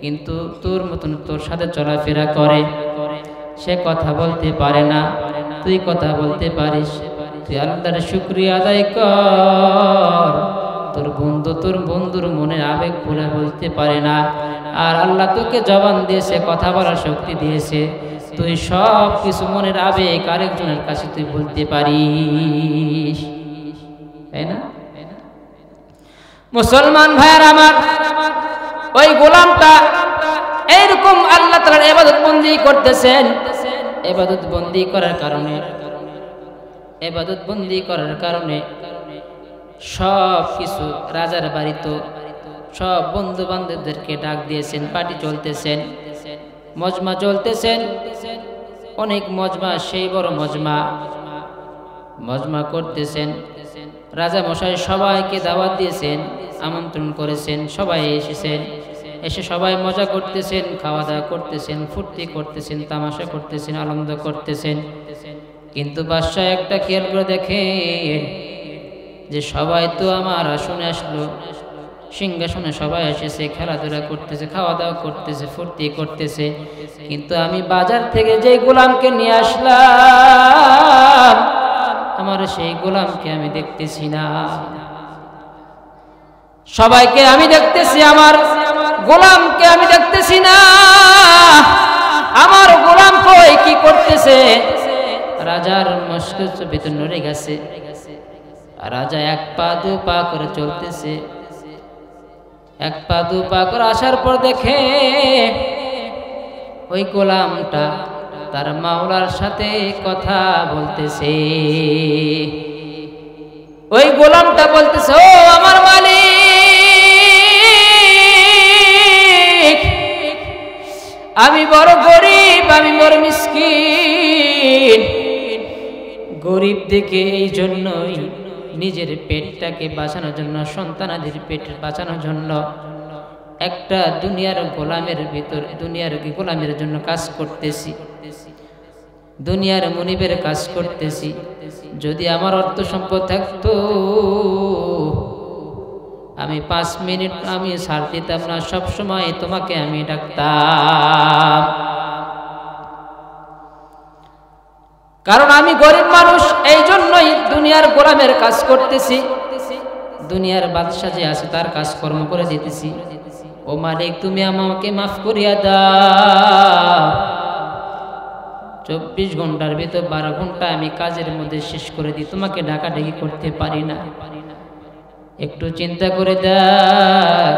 কিন্তু তোর মতন তোর সাথে চলাফেরা করে, সে কথা বলতে পারে না, তুই কথা বলতে পারিস, তুই আল্লাহর শুকরিয়া আদায় কর। তোর বন্ধুর মনের আবেগ পুরা বলতে পারে না, আর আল্লাহ তোকে জবান দিয়েছে, কথা বলার শক্তি দিয়েছে, তুই সব কিছু মনের আবেগ আরেকজনের কাছে তুই বলতে পারিস, তাই না? মুসলমান ভাইয়ের আমার, ওই গোলামটা এইরকম আল্লাহ তাআলার ইবাদত বন্দি করতেছেন। ইবাদত বন্দি করার কারণে সব কিছু রাজার বাড়িতে সব বন্ধু বান্ধবদেরকে ডাক দিয়েছেন, পার্টি চলতেছেন, মজমা চলতেছেন, অনেক মজমা, সেই বড় মজমা করতেছেন। রাজা মশাই সবাইকে দাওয়াত দিয়েছেন, আমন্ত্রণ করেছেন, সবাই এসেছেন, এসে সবাই মজা করতেছেন, খাওয়া দাওয়া করতেছেন, ফুর্তি করতেছেন, তামাশা করতেছেন, আনন্দ করতেছেন। কিন্তু বাদশাহ একটা খেয়াল করে দেখেন যে সবাই তো আমার আসনে আসলো, সিংহাসনে সবাই এসেছে, খেলাধুলা করতেছে, খাওয়া দাওয়া করতেছে, ফুর্তি করতেছে, কিন্তু আমি বাজার থেকে যে গোলামকে নিয়ে আসলাম আমার সেই গোলামকে আমি দেখতেছি না। সবাইকে আমি দেখতেছি, আমার গোলামকে আমি দেখতেছি না। আমার গোলাম কই, কি করতেছে? রাজার মস্তিষ্ক ভিতর নড়ে গেছে। রাজা এক পা দু পা করে চলতেছে, এক পা দু পা করে আসার পর দেখে ওই গোলামটা তার মাওলার সাথে কথা বলতেছে। ওই গোলামটা বলতেছে, ও আমার মালিক, আমি বড় গরিব, আমি বড় মিসকিন। গরিব দেখে এই জন্যই নিজের পেটটাকে বাঁচানোর জন্য, সন্তানাদের পেট বাঁচানোর জন্য একটা দুনিয়ার গোলামের ভিতর, দুনিয়ার গোলামের জন্য কাজ করতেছি, দুনিয়ার মনিবের কাজ করতেছি। যদি আমার অর্থ সম্পদ থাকতো আমি 5 মিনিট আমি ছাড় দিতাম না, সবসময় তোমাকে আমি ডাকতাম, কারণ আমি গরিব মানুষ, এই জন্যই দুনিয়ার গোলামের কাজ করতেছি, দুনিয়ার বাদশা যে আছে তার কাজকর্ম করে দিতেছি। ও মালিক, তুমি আমাকে মাফ করিয়া দাও। 24 ঘন্টার ভিতর 12 ঘন্টা আমি কাজের মধ্যে শেষ করে দিই, তোমাকে ডাকাডাকি করতে পারি না। একটু চিন্তা করে দেখ,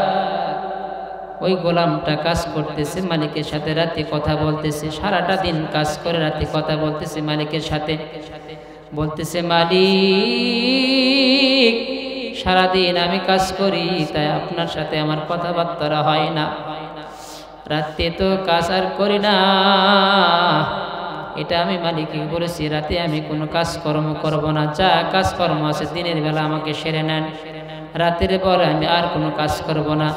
ওই গোলামটা কাজ করতেছে মালিকের সাথে, রাতে কথা বলতেছে, সারাটা দিন কাজ করে রাতে কথা বলতেছে মালিকের সাথে, বলতেছে মালিক সারাদিন আমি কাজ করি, তাই আপনার সাথে আমার কথাবার্তা হয় না, রাতে তো কাজ আর করি না। এটা আমি মালিককে বলেছি, রাতে আমি কোনো কাজকর্ম করব না, যা কাজকর্ম আছে দিনের বেলা আমাকে সেরে নেন, রাতের পরে আমি আর কোনো কাজ করব না,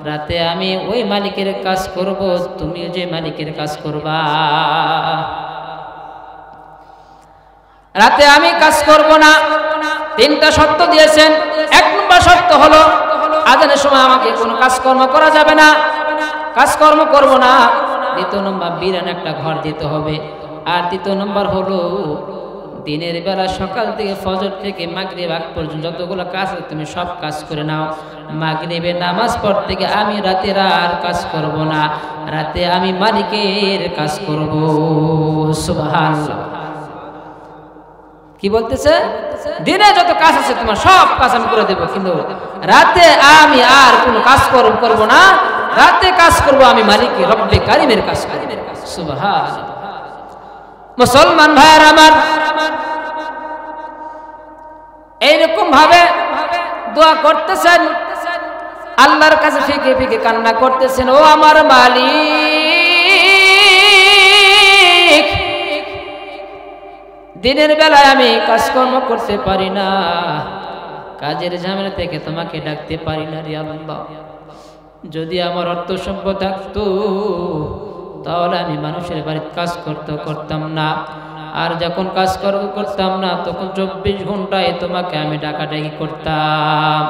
রাতে আমি ওই মালিকের কাজ করব, তুমিও যে মালিকের কাজ করবা, রাতে আমি কাজ করব না। 3টা শর্ত দিয়েছেন। 1 নম্বর শর্ত হলো আজানের সময় আমাকে কোনো কাজকর্ম করা যাবে না, কাজকর্ম করব না। 2 নম্বর বিরান একটা ঘর দিতে হবে। আর 3 নম্বর হলো দিনের বেলা সকাল থেকে ফজর থেকে মাগরিব আগ পর্যন্ত যতগুলো কাজ আছে তুমি সব কাজ করে নাও। মাগরিবের নামাজ পড় থেকে আমি রাতের আর কাজ করব না, রাতে আমি মালিকের কাজ করব। সুবহানাল্লাহ। কি বলতেছে? দিনে যত কাজ আছে তোমার সব কাজ আমি করে দেব, কিন্তু রাতে আমি আর কোনো কাজ করব না, রাতে কাজ করব আমি মালিকের রব্বে কারিমের কাজ করব। সুবহানাল্লাহ। মুসলমান ভাইয়ের আমার, এইরকম ভাবে দোয়া করতেছেন। আল্লাহর কাছে ফিকে ফিকে কান্না করতেছেন, ও আমার মালিক, দিনের বেলায় আমি কাজকর্ম করতে পারি না, কাজের ঝামেলা থেকে তোমাকে ডাকতে পারি না রে আল্লাহ। যদি আমার অর্থ সম্পদ থাকতো তাহলে আমি মানুষের বাড়িতে কাজ করতাম না, আর যখন কাজ করতাম না তখন 24 ঘন্টায় তোমাকে আমি ডাকাডাকি করতাম।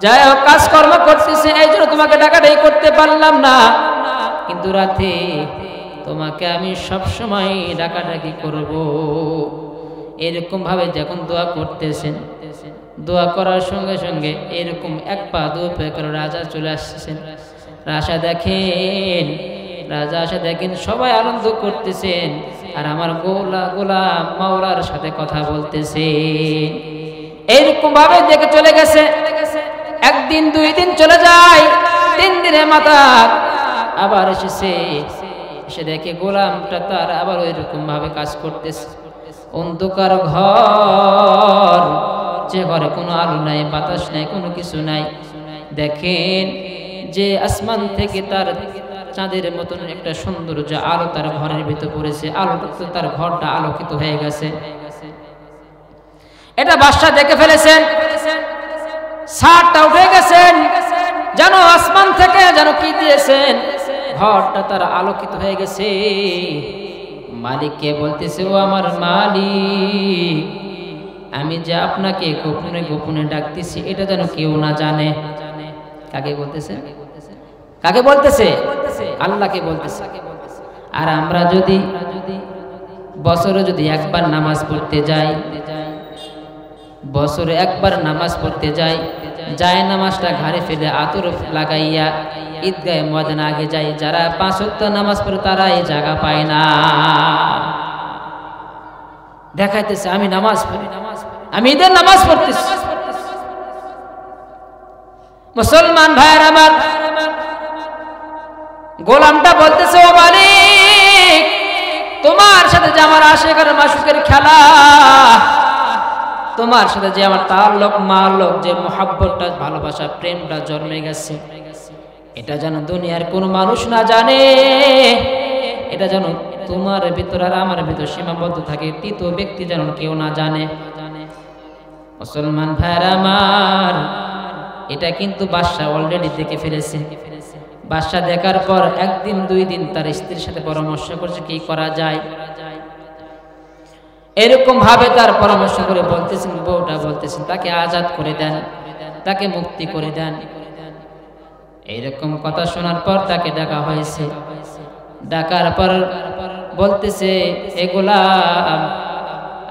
যাই হোক, কাজকর্ম করতেছে এই জন্য তোমাকে ডাকাডাকি করতে পারলাম না, কিন্তু রাতে তোমাকে আমি সবসময় ডাকাডাকি করব। এরকম ভাবে যখন দোয়া করতেছেন, দোয়া করার সঙ্গে সঙ্গে এরকম এক পা দু পা করে রাজা চলে আসতেছেন। রাজা দেখেন সবাই আনন্দ করতেছেন, আর আমার গোলাম মাওলার সাথে কথা বলতেছে। এইরকম ভাবে দেখে চলে গেছে। একদিন 2 দিন চলে যায়, 3 দিনের মাথা আবার এসে দেখে গোলামটা তার আবার ওইরকম ভাবে কাজ করতেছে। অন্ধকার ঘর, যে ঘরে কোনো আলো নাই, বাতাস নাই, কোনো কিছু নাই। দেখেন যে আসমান থেকে তার চাঁদের মতন একটা সৌন্দর্য আলো তার ঘরের ভিতর পড়েছে, আলোটা তার ঘরটা আলোকিত হয়ে গেছে। এটা বাদশা দেখে ফেলেছেন, ছাদটা উঠে গেছেন, যেন আসমান থেকে যেন কি দিয়েছেন, ঘরটা তার আলোকিত হয়ে গেছে। মালিককে বলতেছে, ও আমার মালিক, আমি যে আপনাকে গোপনে গোপনে ডাকতেছি এটা যেন কেউ না জানে। কাকে বলতেছে? কাকে বলতেছে? আল্লাহকে বলতেছে। আর আমরা যদি বছরে যদি একবার নামাজ পড়তে যাই, বছরে একবার নামাজ পড়তে যাই, যায় নামাজটা ঘাড়ে ফেলে আতর লাগাইয়া ঈদগাহে ময়দানে আগে যাই, যারা 5 ওয়াক্ত নামাজ পড়ে তারা এই জায়গা পায় না। দেখাইতেছে আমি নামাজ পড়ি, আমি ঈদের নামাজ পড়তেছি। মুসলমান ভাইয়ের আমার, গোলামটা বলতেছে, ও মালিক, তোমার সাথে যে আমার আশিকের মাশুকের খেলা, তোমার সাথে যে আমার তাল্লুক মাল্লুক, যে মুহাব্বতটা, ভালোবাসা, প্রেমটা জন্মে গেছে, এটা যেন দুনিয়ার কোনো মানুষ না জানে। এটা যেন তোমার ভিতর আর আমার ভিতর সীমাবদ্ধ থাকে, তৃতীয় ব্যক্তি যেন কেউ না জানে। মুসলমান ভাইরা আমার, এটা কিন্তু বাদশা অলরেডি দেখে ফেলেছে। বাদশা দেখার পর 1 দিন 2 দিন তার স্ত্রীর সাথে পরামর্শ করছে কি করা যায়। এরকম ভাবে তার পরামর্শ করে বলতেছেন, বউটা বলতেছেন তাকে আজাদ করে দেন, তাকে মুক্তি করে দেন। এইরকম কথা শোনার পর তাকে ডাকা হয়েছে। ডাকার পর বলতেছে, এগুলা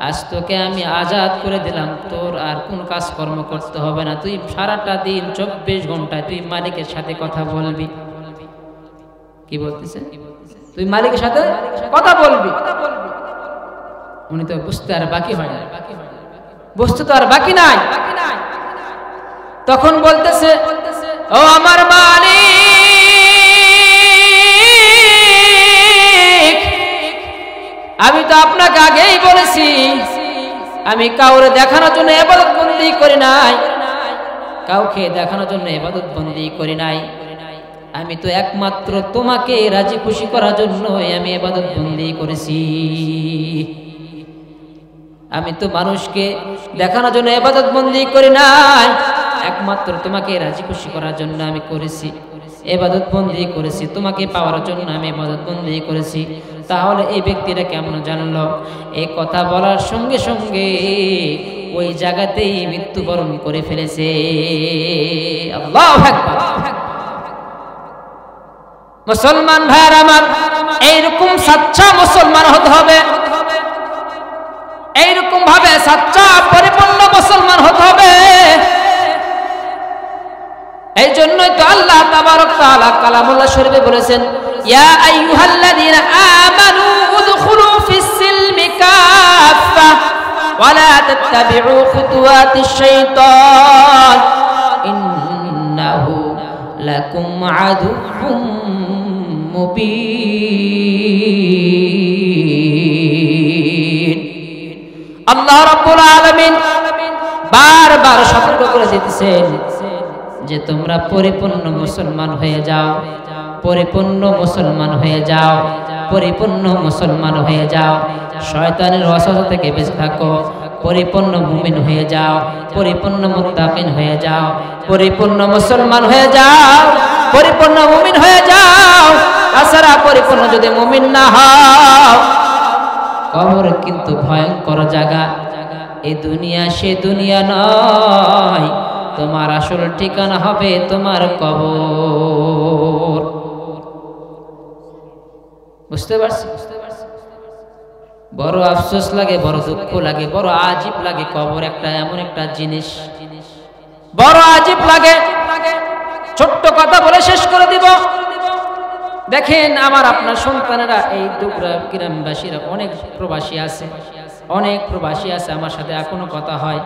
আজ তোকে আমি আজাদ করে দিলাম, তোর আর কোন কাজকর্ম করতে হবে না, তুই সারাটা দিন 24 ঘন্টা তুই মালিকের সাথে কথা বলবি। কি বলতেছে? তুই মালিকের সাথে কথা বলবি। উনি তো বুঝতে আর বাকি হয় না, বুঝতে তো আর বাকি নাই। তখন বলতেছে, ও আমার মালিক, আমি তো আপনাকে আগেই বলেছি আমি কাউরে দেখানোর জন্য ইবাদত বন্দি করি নাই, কাউকে দেখানোর জন্য ইবাদত বন্দি করি নাই। আমি তো একমাত্র তোমাকে রাজি খুশি করার জন্য আমি ইবাদত বন্দি করেছি। আমি তো মানুষকে দেখানোর জন্য ইবাদত বন্দি করি নাই, একমাত্র তোমাকে রাজি খুশি করার জন্য আমি করেছি, ইবাদত বন্দি করেছি, তোমাকে পাওয়ার জন্য আমি ইবাদত বন্দি করেছি। তাহলে এই ব্যক্তিরা কেমন জানলো? এই কথা বলার সঙ্গে সঙ্গে ওই জায়গাতেই মৃত্যুবরণ করে ফেলেছে। আল্লাহু আকবার। মুসলমান ভাইয়ের আমার, এইরকম সাচ্চা মুসলমান হতে হবে, এইরকম ভাবে সাচ্চা পরিপূর্ণ মুসলমান হতে হবে। এই জন্যই তো আল্লাহ তাবারক তাআলা কালামুল্লাহ শরীফে বলেছেন, ইয়া আইয়ুহাল্লাযীনা আমানু উদখুলু ফিস সিলমি কাফা ওয়া লা তাত্তাবিউ খুতুওয়াতিশ শাইতান ইন্নাহু লাকুম আদুউম মুবিন। আল্লাহ রাব্বুল আলামিন বারবার সতর্ক করে দিতেছেন, যে তোমরা পরিপূর্ণ মুসলমান হয়ে যাও, পরিপূর্ণ মুসলমান হয়ে যাও, পরিপূর্ণ মুসলমান হয়ে যাও, শয়তানের ওয়াসওয়াসা থেকে বেঁচে থাকো, পরিপূর্ণ মুমিন হয়ে যাও, পরিপূর্ণ মুত্তাকিন হয়ে যাও, পরিপূর্ণ মুসলমান হয়ে যাও, পরিপূর্ণ মুমিন হয়ে যাও। তাছাড়া পরিপূর্ণ যদি মুমিন না হও, কবর কিন্তু ভয়ঙ্কর জায়গা। এই দুনিয়া সে দুনিয়া নয়, তোমার আসল ঠিকানা হবে তোমার কবর। বুঝতে পারছি? বড় আফসোস লাগে, বড় দুঃখ লাগে, বড় আজীব লাগে। কবর একটা এমন একটা জিনিস, বড় আজীব লাগে। ছোট্ট কথা বলে শেষ করে দিব। দেখেন আমার আপনার সন্তানেরা, এই দুগরা গ্রামবাসীরা অনেক প্রবাসী আছে, অনেক প্রবাসী আছে। আমার সাথে এখনো কথা হয়,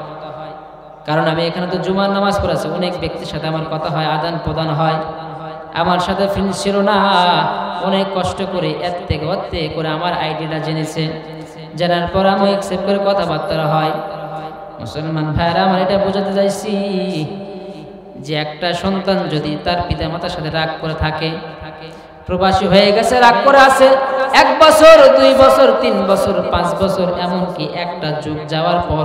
কারণ আমি এখানে তো জুমার নামাজ পড়াচ্ছি। অনেক ব্যক্তির সাথে আমার কথা হয়, আদান প্রদান হয়। আমার সাথে ফ্রেন্ড ছিল না, অনেক কষ্ট করে এর থেকে করে আমার আইডিটা জেনেছে। জানার পর আমি অ্যাকসেপ্ট করে কথাবার্তা হয়। মুসলমান ভাইরা, আমার এটা বোঝাতে চাইছি যে একটা সন্তান যদি তার পিতা মাতার সাথে রাগ করে থাকে, প্রবাসী হয়ে গেছে, রাগ করে আছে, 1 বছর 2 বছর 3 বছর 5 বছর, এমনকি একটা যুগ যাওয়ার পর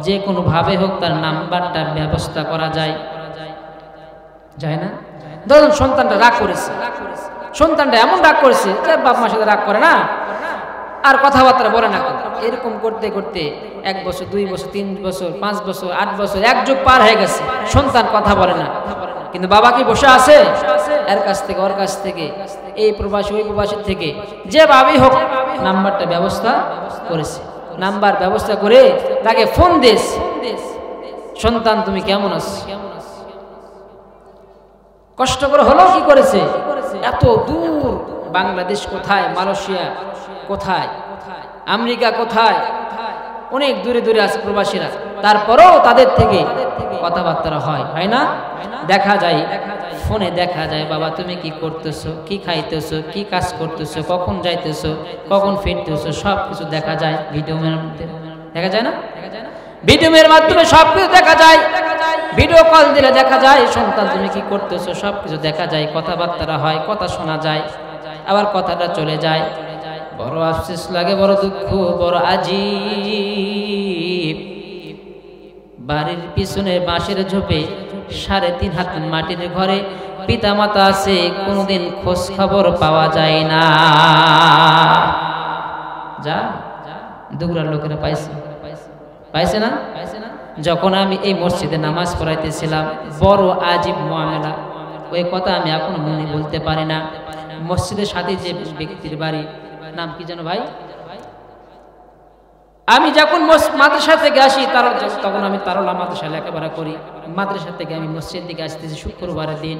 যে কোনো ভাবে হোক তার নাম্বারটা ব্যবস্থা করা যায়, যায় না? ধরুন সন্তানটা রাগ করেছে, সন্তানটা এমন রাগ করেছে যে বাপ মার সাথে রাগ করে না, আর কথাবার্তা বলে না, এরকম করতে করতে 1 বছর 2 বছর 3 বছর 5 বছর 8 বছর, 1 যুগ পার হয়ে গেছে, সন্তান কথা বলে না। কিন্তু বাবা কি বসে আছে? এর কাছ থেকে ওর কাছ থেকে, এই প্রবাসী ওই প্রবাসীর থেকে যেভাবেই হোক নাম্বারটা ব্যবস্থা করেছে। নাম্বার ব্যবস্থা করে তাকে ফোন দিস, সন্তান তুমি কেমন আছো? কষ্ট করে হলো কি করেছে? এত দূর, বাংলাদেশ কোথায়, মালয়েশিয়া কোথায়, আমেরিকা কোথায়, অনেক দূরে দূরে আছে প্রবাসীরা, তারপরেও তাদের থেকে কথাবার্তা হয় না? দেখা যায় ফোনে, দেখা যায় বাবা তুমি কি করতেছো, কি খাইতেছো, কি কাজ করতেছো, কখন যাইতেছো, কখন ফিরতেছো, সব কিছু দেখা যায়। ভিডিওর মধ্যে দেখা যায় না? ভিডিওর মাধ্যমে সব কিছু দেখা যায়। ভিডিও কল দিলে দেখা যায় সন্তান তুমি কি করতেছো, সব কিছু দেখা যায়, কথাবার্তা হয়, কথা শোনা যায়, আবার কথাটা চলে যায়। বড় আফসোস লাগে, বড় দুঃখ, বড় আজীব। বাড়ির পিছনে বাঁশের ঝোপে 3.5 হাত মাটির ঘরে পিতা মাতা আছে, কোনোদিন খোঁজ খবর পাওয়া যায় না। যা দুগরার লোকেরা পাইছে, পাইছে না? যখন আমি এই মসজিদে নামাজ পড়াইতেছিলাম, বড় আজীব মুআমেলা, ওই কথা আমি এখনো মনে বলতে পারি না। মসজিদের সাথে যে ব্যক্তির বাড়ি, নাম কি যেন ভাই, আমি যখন মাদ্রাসা থেকে আসি, তখন আমি তারলা মাদ্রাসায় লেখাপড়া করি। মাদ্রাসা থেকে আমি মসজিদ দিকে আসতেছি শুক্রবারের দিন,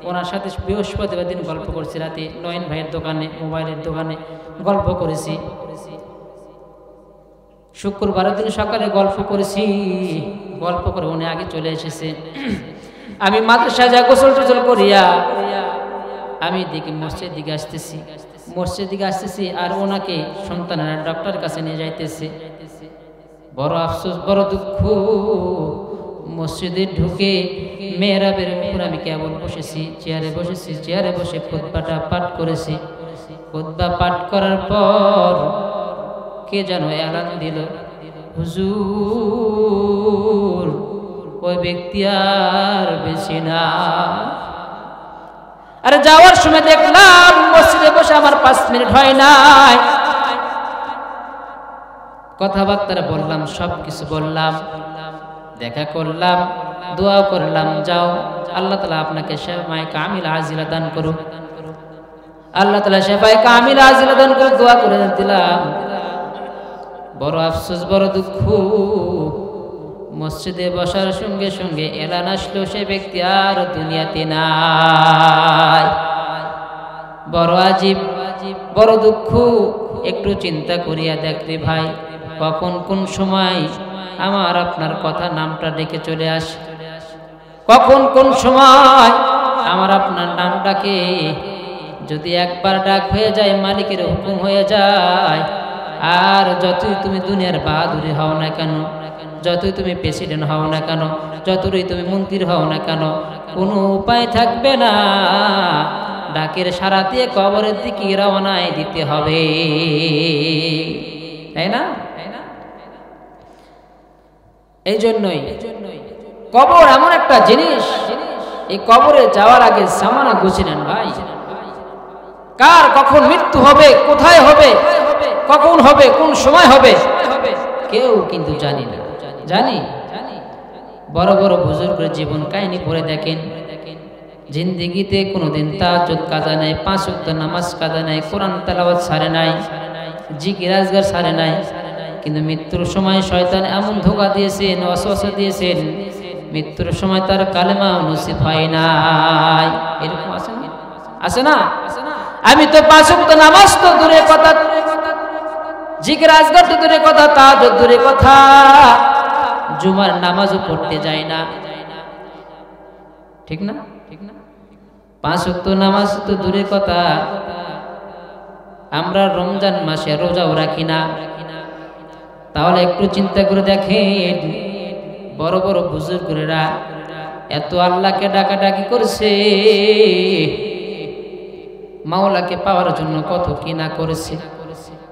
ওনার সাথে বৃহস্পতিবার দিন গল্প করছি, রাতে নয়ন ভাইয়ের দোকানে, মোবাইলের দোকানে গল্প করেছি। শুক্রবারের দিন সকালে গল্প করেছি, গল্প করে উনি আগে চলে এসেছে। আমি মাদ্রাসায় যা গোসল টোসল করিয়া আমি দিকে মসজিদ দিকে আসতেছি, মসজিদ দিকে আসতেছি, আর ওনাকে সন্তানেরা ডক্টরের কাছে নিয়ে যাইতেছে। বড় আফসোস, বড় দুঃখ, মসজিদে ঢুকে মেহরাবের উপর আমি কেবল বসেছি, চেয়ারে বসেছি, চেয়ারে বসে খুতবাটা পাঠ করেছি। খুতবা পাঠ করার পর কে যেন এলান দিল, হুজুর ওই ব্যক্তি আর বেশি না। আরে যাওয়ার সময় দেখলাম মসজিদে বসে আমার 5 মিনিট হয় নাই, কথাবার্তা বললাম, সব কিছু বললাম, দেখা করলাম, দোয়া করলাম, যাও আল্লাহ তাআলা আপনাকে শেফায়ে কামিল আজিলা দান করুক, আল্লাহ তাআলা শেফায়ে কামিল আজিলা দান করুক, দোয়া করে দিলাম। বড় আফসোস, বড় দুঃখ, মসজিদে বসার সঙ্গে সঙ্গে এলান আসলো সে ব্যক্তি আর দুনিয়াতে নাই। বড় আজীব, বড় দুঃখ। একটু চিন্তা করিয়া দেখ রে ভাই, কখন কোন সময় আমার আপনার কথা নামটা ডেকে চলে আসে, কখন কোন সময় আমার আপনার নামটাকে যদি একবার ডাক হয়ে যায়, মালিকের হুকুম হয়ে যায়, আর যতই তুমি দুনিয়ার বাহাদুরি হও না কেন, যতই তুমি প্রেসিডেন্ট হও না কেন, যতই তুমি মন্ত্রী হও না কেন, কোনো উপায় থাকবে না, ডাকের সাড়া দিয়ে কবরের দিকে রওনায় দিতে হবে, তাই না? এই জন্যই কবর এমন একটা জিনিস, এই কবরে যাওয়ার আগে সামানা গুছিয়ে নেন ভাই। কার কখন মৃত্যু হবে, কোথায় হবে, কখন হবে, কোন সময় হবে, কেউ কিন্তু জানি না। জানি বড় বড় বুজুর্গের জীবন কাহিনী পড়ে দেখেন, জিন্দেগিতে কোনোদিন তাহাজ্জুদ কাজা নাই, 5 ওয়াক্ত নামাজ কাজা নাই, কোরআন তেলাওয়াত ছাড়ে নাই, জিকির আজগার ছাড়ে নাই, কিন্তু মৃত্যুর সময় শয়তান এমন ধোঁকা দিয়েছেন, ওয়াসওয়াসা দিয়েছেন, মৃত্যুর সময় তার কালেমা নসিব হয় নাই। এরকম আছে না? আছে না? আমি তো 5 ওয়াক্ত নামাজ তো দূরের কথা, জিকির আজগার তো দূরের কথা, তাহাজ্জুদ দূরের কথা, জুমার নামাজও পড়তে যায় না, ঠিক না? 5 ওয়াক্ত নামাজ তো দূরের কথা, আমরা রমজান মাসে রোজাও রাখি না। তাহলে একটু চিন্তা করে দেখেন, বড় বড় বুজুর্গরা এত আল্লাহকে ডাকাডাকি করছে, মাওলাকে পাওয়ার জন্য কত কি না করেছে,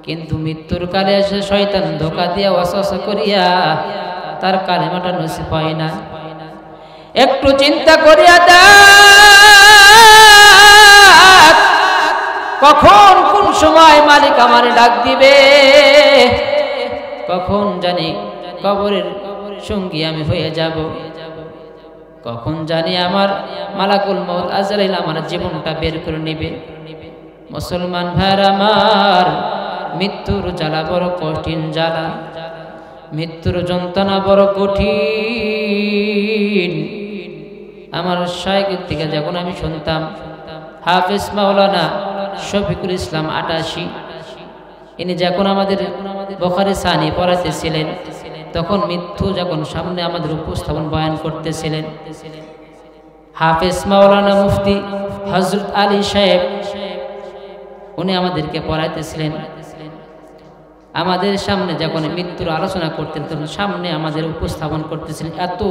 কিন্তু মৃত্যুর কালে এসে শয়তান ধোঁকা দিয়া ওয়াসওয়াসা করিয়া তার কালেমাটা নসিব হয় না। একটু চিন্তা করিয়া দেখ, কখন কোন সময় মালিক আমারে ডাক দিবে, কখন জানি কবরের সঙ্গী আমি হয়ে যাব, কখন জানি আমার মালাকুল মউত আজরাইল আমার জীবনটা বের করে নেবে। মুসলমান ভাইরা আমার, মৃত্যুর জ্বালা বড় কঠিন জ্বালা, মৃত্যুর যন্ত্রণা বড় কঠিন। আমার শাইখের থেকে যখন আমি শুনতাম, হাফেজ মাওলানা শফিকুল ইসলাম 88, ইনি যখন আমাদের বুখারী সানি পড়াতেছিলেন, তখন মৃত্যু যখন সামনে আমাদের উপস্থাপন বয়ান করতেছিলেন, হাফেজ মাওলানা মুফতি হযরত আলী সাহেব উনি আমাদেরকে পড়াইতেছিলেন। আমাদের সামনে যখন মৃত্যুর আলোচনা করতেন, তখন সামনে আমাদের উপস্থাপন করতেছিলেন, এত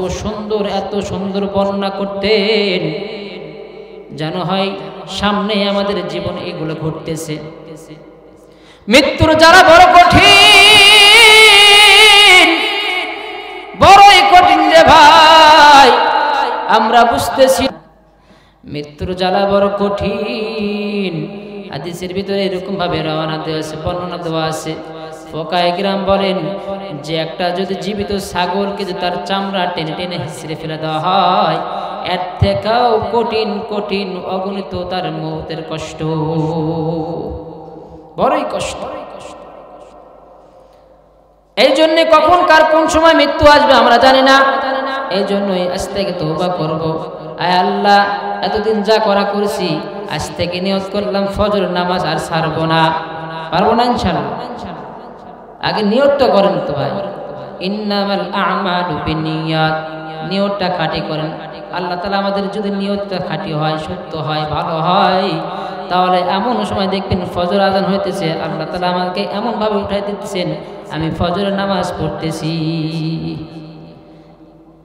সুন্দর বর্ণনা করতেন, যেন হয় সামনে আমাদের জীবন এগুলো ঘটতেছে। মৃত্যুর জ্বালা বড় কঠিন, বড়ই কঠিন রে ভাই, আমরা বুঝতেছি মৃত্যুর জ্বালা বড় কঠিন। হাদিসের ভিতরে এরকম ভাবে রওনা দেওয়া আছে, বর্ণনা দেওয়া আছে। ফুকাহায়ে কিরাম বলেন যে একটা যদি জীবিত ছাগলকে যদি তার চামড়া টেনে টেনে হিঁচড়ে ফেলে দেওয়া হয়, এর থেকেও কঠিন কঠিন অগণিত তার মৌতের কষ্ট, বড়ই কষ্ট। এই জন্য কখন কার কোন সময় মৃত্যু আসবে আমরা জানি না। এই জন্যই আজ থেকে তওবা করব, আয় আল্লাহ এতদিন যা করা করেছি আজ থেকে নিয়ত করলাম ফজর নামাজ আর ছাড়বো না। পারবো না ইনশাআল্লাহ? আগে নিয়তটা করেন তো ভাই, ইন্নামাল আ'মালু বিন্নিয়াত, নিয়তটা খাঁটি করেন। আল্লাহ তাআলা আমাদের যদি নিয়তটা খাঁটি হয়, সত্য হয়, ভালো হয়, তাহলে এমন সময় দেখবেন ফজর আজান হইতেছে, আল্লাহ তাআলা আমাকে এমন ভাবে উঠাই দিতেছেন, আমি ফজরের নামাজ পড়তেছি।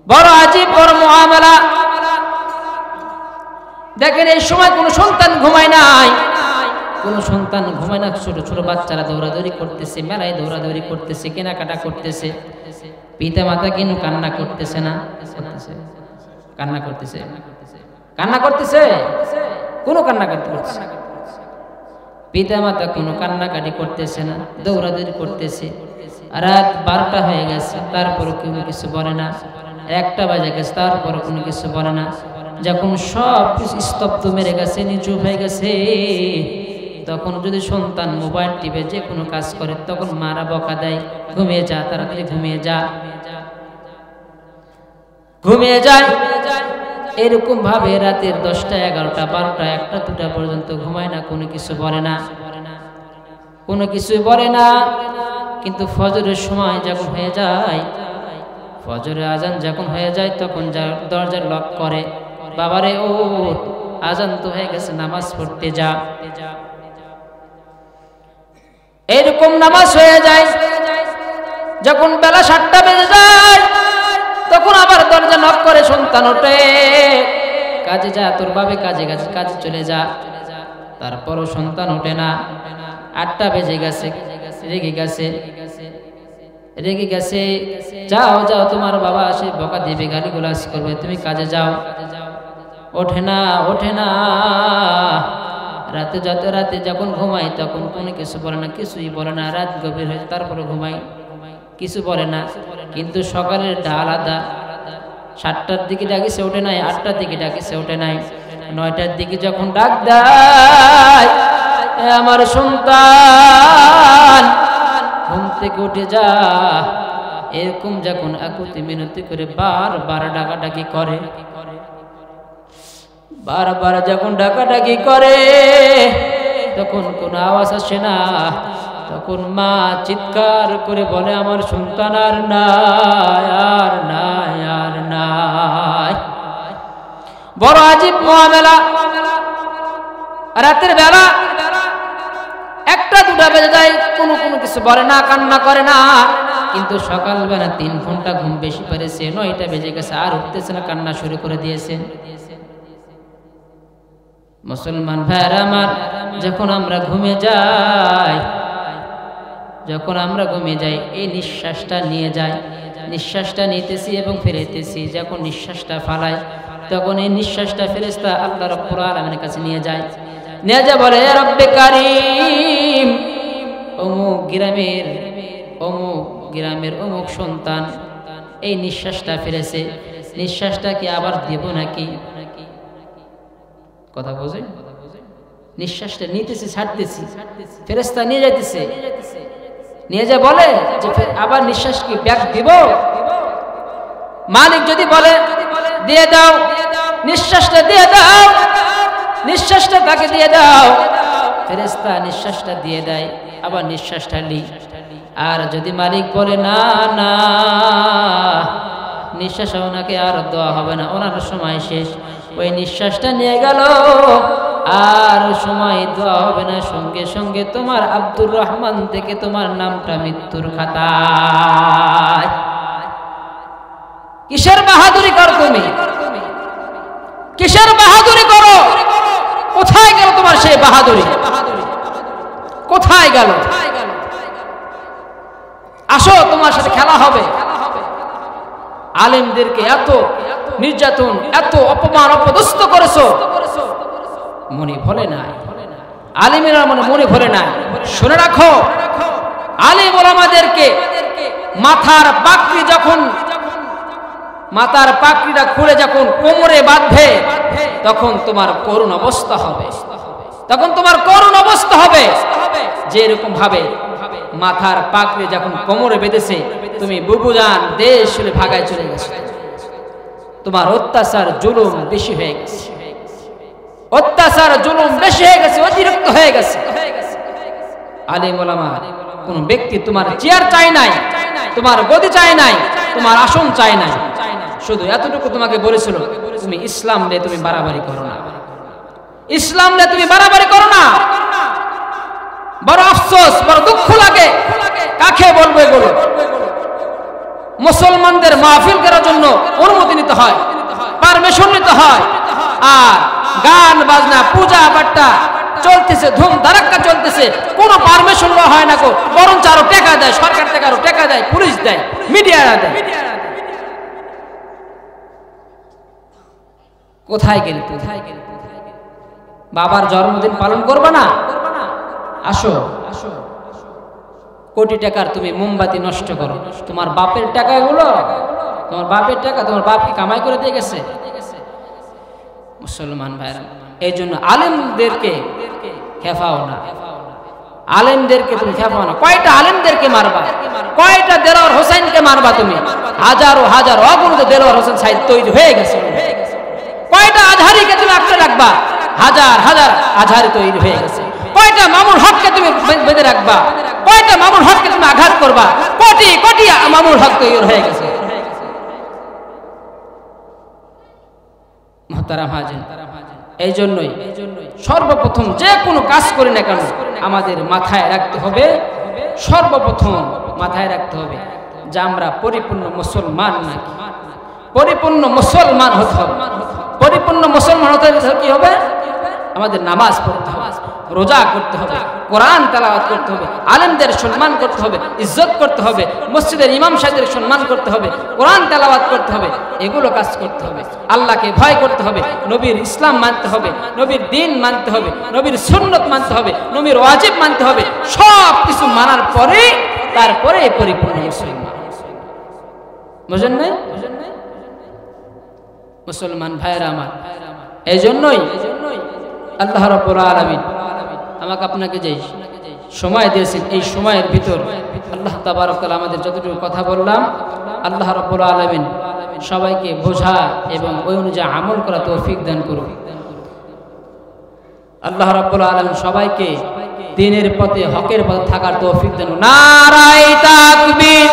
বড় আজীব, বড় মুআমালা। দেখেন এই সময় কোনো সন্তান ঘুমায় নাই, কোন সন্তান ঘুমায় না। ছোট ছোট বাচ্চারা দৌড়াদৌড়ি করতেছে, মেলায় দৌড়াদৌড়ি করতেছে, কেনাকাটা করতেছে, পিতা মাতা কিন্তু কান্না করতেছে না? কান্না করতেছে, কান্না করতেছে, কোনো কান্নাকাটি করতেছে, পিতা মাতা কোনো কান্নাকাটি করতেছে না, দৌড়াদৌড়ি করতেছে। রাত 12টা হয়ে গেছে, তারপরে কোনো কিছু বলে না। 1টা বাজে গেছে, তারপরে কোনো কিছু বলে না। যখন সব কিছু স্তব্ধ মেরে গেছে, নিচু হয়ে গেছে, তখন যদি সন্তান মোবাইল টিপে যে কোনো কাজ করে, তখন মারা বকা দেয়, ঘুমিয়ে যা, তাড়াতাড়ি ঘুমিয়ে যা, ঘুমিয়ে যায়। এরকম ভাবে রাতের 10টা, 11টা, 12টা, 1টা, 2টা পর্যন্ত ঘুমায় না, কোনো কিছু বলে না, কোনো কিছু বলে না। কিন্তু ফজরের সময় যখন হয়ে যায়, ফজরের আজান যখন হয়ে যায়, তখন দরজার লক করে, বাবারে ও আজান তো হয়ে গেছে, নামাজ পড়তে যা। এরকম নামাজ হয়ে যায়। যখন বেলা 7টা বেজে যায় তখন আবার দরজা নক করে সন্তান ওঠে, কাজে যা, তোর বাবে কাজে চলে যা। তারপরও সন্তান ওঠে না। 8টা বেজে গেছে, রেগে গেছে, যাও তোমার বাবা আসে বকা দিবে, গালিগালাজ করবে, তুমি কাজে যাও। ওঠে না। রাতে যখন ঘুমাই তখন কোনো কিছু বলে না, কিছুই বলে না। রাত গভীর হয়েছে তারপরে ঘুমাই, কিছু বলে না। কিন্তু সকালের আলাদা, 7টার দিকে ডাকিছে ওঠে নাই, 8টার দিকে ডাকিছে ওঠে নাই, 9টার দিকে যখন ডাক দেয়, আমার সন্তান ঘুম থেকে উঠে যা, এরকম যখন আকুতি মিনতি করে বারবার ডাকাডাকি করে, বারবার যখন ডাকাডাকি করে তখন কোন আওয়াজ আসে না। তখন মা চিৎকার করে বলে, আমার সন্তান আর নাই। বড় আজীব মুআমেলা। রাতের বেলা 1টা 2টা বেজে যায়, কোনো কিছু বলে না, কান্না করে না। কিন্তু সকালবেলা 3 ঘন্টা ঘুম বেশি পেরেছে, 9টা বেজে গেছে, আর উঠতেছে না, কান্না শুরু করে দিয়েছে। মুসলমান ভাইরা আমার, যখন আমরা ঘুমে যাই, এই নিঃশ্বাসটা নিয়ে যায়, নিঃশ্বাসটা নিতেছি এবং ফেরাইতেছি। যখন নিঃশ্বাসটা ফালাই তখন এই নিঃশ্বাসটা ফেরেশতা আল্লাহ রাব্বুল আলামিনের কাছে নিয়ে যায় বলে, ইয়া রব্বে কারীম, অমুক গ্রামের অমুক সন্তান এই নিঃশ্বাসটা ফেলেছে, নিঃশ্বাসটা কি আবার দেব নাকি? কথা বোঝে? নিঃশ্বাসটা নিতেছি, ছাড়তেছি, ফেরেশতা নিয়ে যাইতেছে, নিয়ে যা বলে যে আবার নিঃশ্বাস কি ব্যাক দিব? মালিক যদি বলে দিয়ে দাও, নিঃশ্বাসটা দিয়ে দাও, নিঃশ্বাসটা তাকে দিয়ে দাও, ফেরেশতা নিঃশ্বাসটা দিয়ে দেয়, আবার নিঃশ্বাসটা লি। আর যদি মালিক বলে না, নিঃশ্বাস ওনাকে আর দেওয়া হবে না, ওনার সময় শেষ, ওই নিঃশ্বাসটা নিয়ে গেল, আর সময় দেওয়া হবে না, সঙ্গে সঙ্গে তোমার আব্দুর রহমান থেকে তোমার নামটা মৃত্যুর খাতায়। কিসের বাহাদুরি করো তুমি? কিসের বাহাদুরি করো? কোথায় গেল তোমার সেই বাহাদুরি? কোথায় গেল? আসো, তোমার সাথে খেলা হবে। আলেমদেরকে এত নির্যাতন, এত অপমান, অপদস্থ করেছো, মনে ভরে নাই। আলেমেরা মনে ভরে নাই। শুনে রাখো, আলেম ওলামাদেরকে মাথার পাকড়িটা খুলে যখন কোমরে বাঁধবে তখন তোমার করুণ অবস্থা হবে। যে এরকম ভাবে মাথার পাকড়ি যখন কোমরে বেঁধেছে, তুমি বুবুজান দেশ ছেড়ে ভাগায় চলে গেছে। তোমার অত্যাচার জুলুম বেশি হয়ে গেছে, অতিরিক্ত হয়ে গেছে। আলেম ওলামা কোন ব্যক্তি তোমার চেয়ার চাই নাই, তোমার গদি চাই নাই, তোমার আসন চাই নাই, শুধু এতটুকু তোমাকে বলেছিল, তুমি ইসলাম নিয়ে তুমি বাড়াবাড়ি করো না, ইসলাম নিয়ে তুমি বাড়াবাড়ি করো না। বড় আফসোস, বড় দুঃখ লাগে। কাকে বলবো এগুলো? মুসলমানদের মাহফিল করার জন্য অনুমতি নিতে হয়, পারমিশন নিতে হয়, আর গান বাজনা, পূজা পাঠটা চলতেছে, ধুম ধারাক্কা চলতেছে, কোনো পারমিশন হয় না, বরঞ্চ আরো টাকা দেয়, সরকার থেকে আরো টাকা দেয়, পুলিশ দেয়, মিডিয়ারা দেয়। কোথায় গেল? বাবার জন্মদিন পালন করবে না? আসো, কোটি টাকার তুমি মোমবাতি নষ্ট করো, তোমার বাপের টাকা এগুলো, তোমার বাপের টাকা, তোমার বাপ কি কামাই করে দিয়ে গেছে? মুসলমান ভাইরা, এই জন্য আলেমদেরকে খেপাও না, আলেমদেরকে তুমি খেপাও না। কয়টা আলেমদেরকে মারবা? কয়টা দেলোয়ার হোসেনকে মারবা তুমি? হাজারো অগণিত দেলোয়ার হোসেন সাহিত্য তৈরি হয়ে গেছে। কয়টা আজহারিকে তুমি আঁকড়ে রাখবা? হাজার আজহারি তৈরি হয়ে গেছে। কয়টা মামুন হককে তুমি বেঁধে রাখবা? কয়টা মামুন হককে তুমি আঘাত করবা? কোটি মামুন হক তৈরি হয়ে গেছে। মুহতারাম হাজির, এই জন্যই সর্বপ্রথম যে কোনো কাজ করি না কেন আমাদের মাথায় রাখতে হবে, সর্বপ্রথম মাথায় রাখতে হবে যে আমরা পরিপূর্ণ মুসলমান নাকি। পরিপূর্ণ মুসলমান হতে হবে। পরিপূর্ণ মুসলমান হতে হলে কি হবে? আমাদের নামাজ পড়তে হবে, রোজা করতে হবে, কোরআন তেলাওয়াত করতে হবে, আলেমদের সম্মান করতে হবে, ইজ্জত করতে হবে, মসজিদের ইমাম সাহেবদের সম্মান করতে হবে, কোরআন তেলাওয়াত করতে হবে, এগুলো কাজ করতে হবে। আল্লাহকে ভয় করতে হবে, নবীর ইসলাম মানতে হবে, নবীর দ্বীন মানতে হবে, নবীর সুন্নত মানতে হবে, নবীর ওয়াজিব মানতে হবে। সব কিছু মানার পরে তারপরে পরিপূর্ণ মুসলমান। বুঝেন নাই? মুসলমান ভাইরা আমার, এই জন্যই আল্লাহ রাব্বুল আলামিন আমাকে আপনাকে যে সময় দিয়েছেন, এই সময়ের ভিতর আল্লাহ তাবারক তাআলা আমাদের যতটুকু কথা বললাম, আল্লাহ রাব্বুল আলামিন সবাইকে বোঝা এবং ওই অনুযায়ী আমল করা তৌফিক দান করুন। আল্লাহ রাব্বুল আলামিন সবাইকে দ্বীনের পথে, হকের পথে থাকার তৌফিক দান করুন। নারায়ে তাকবীর।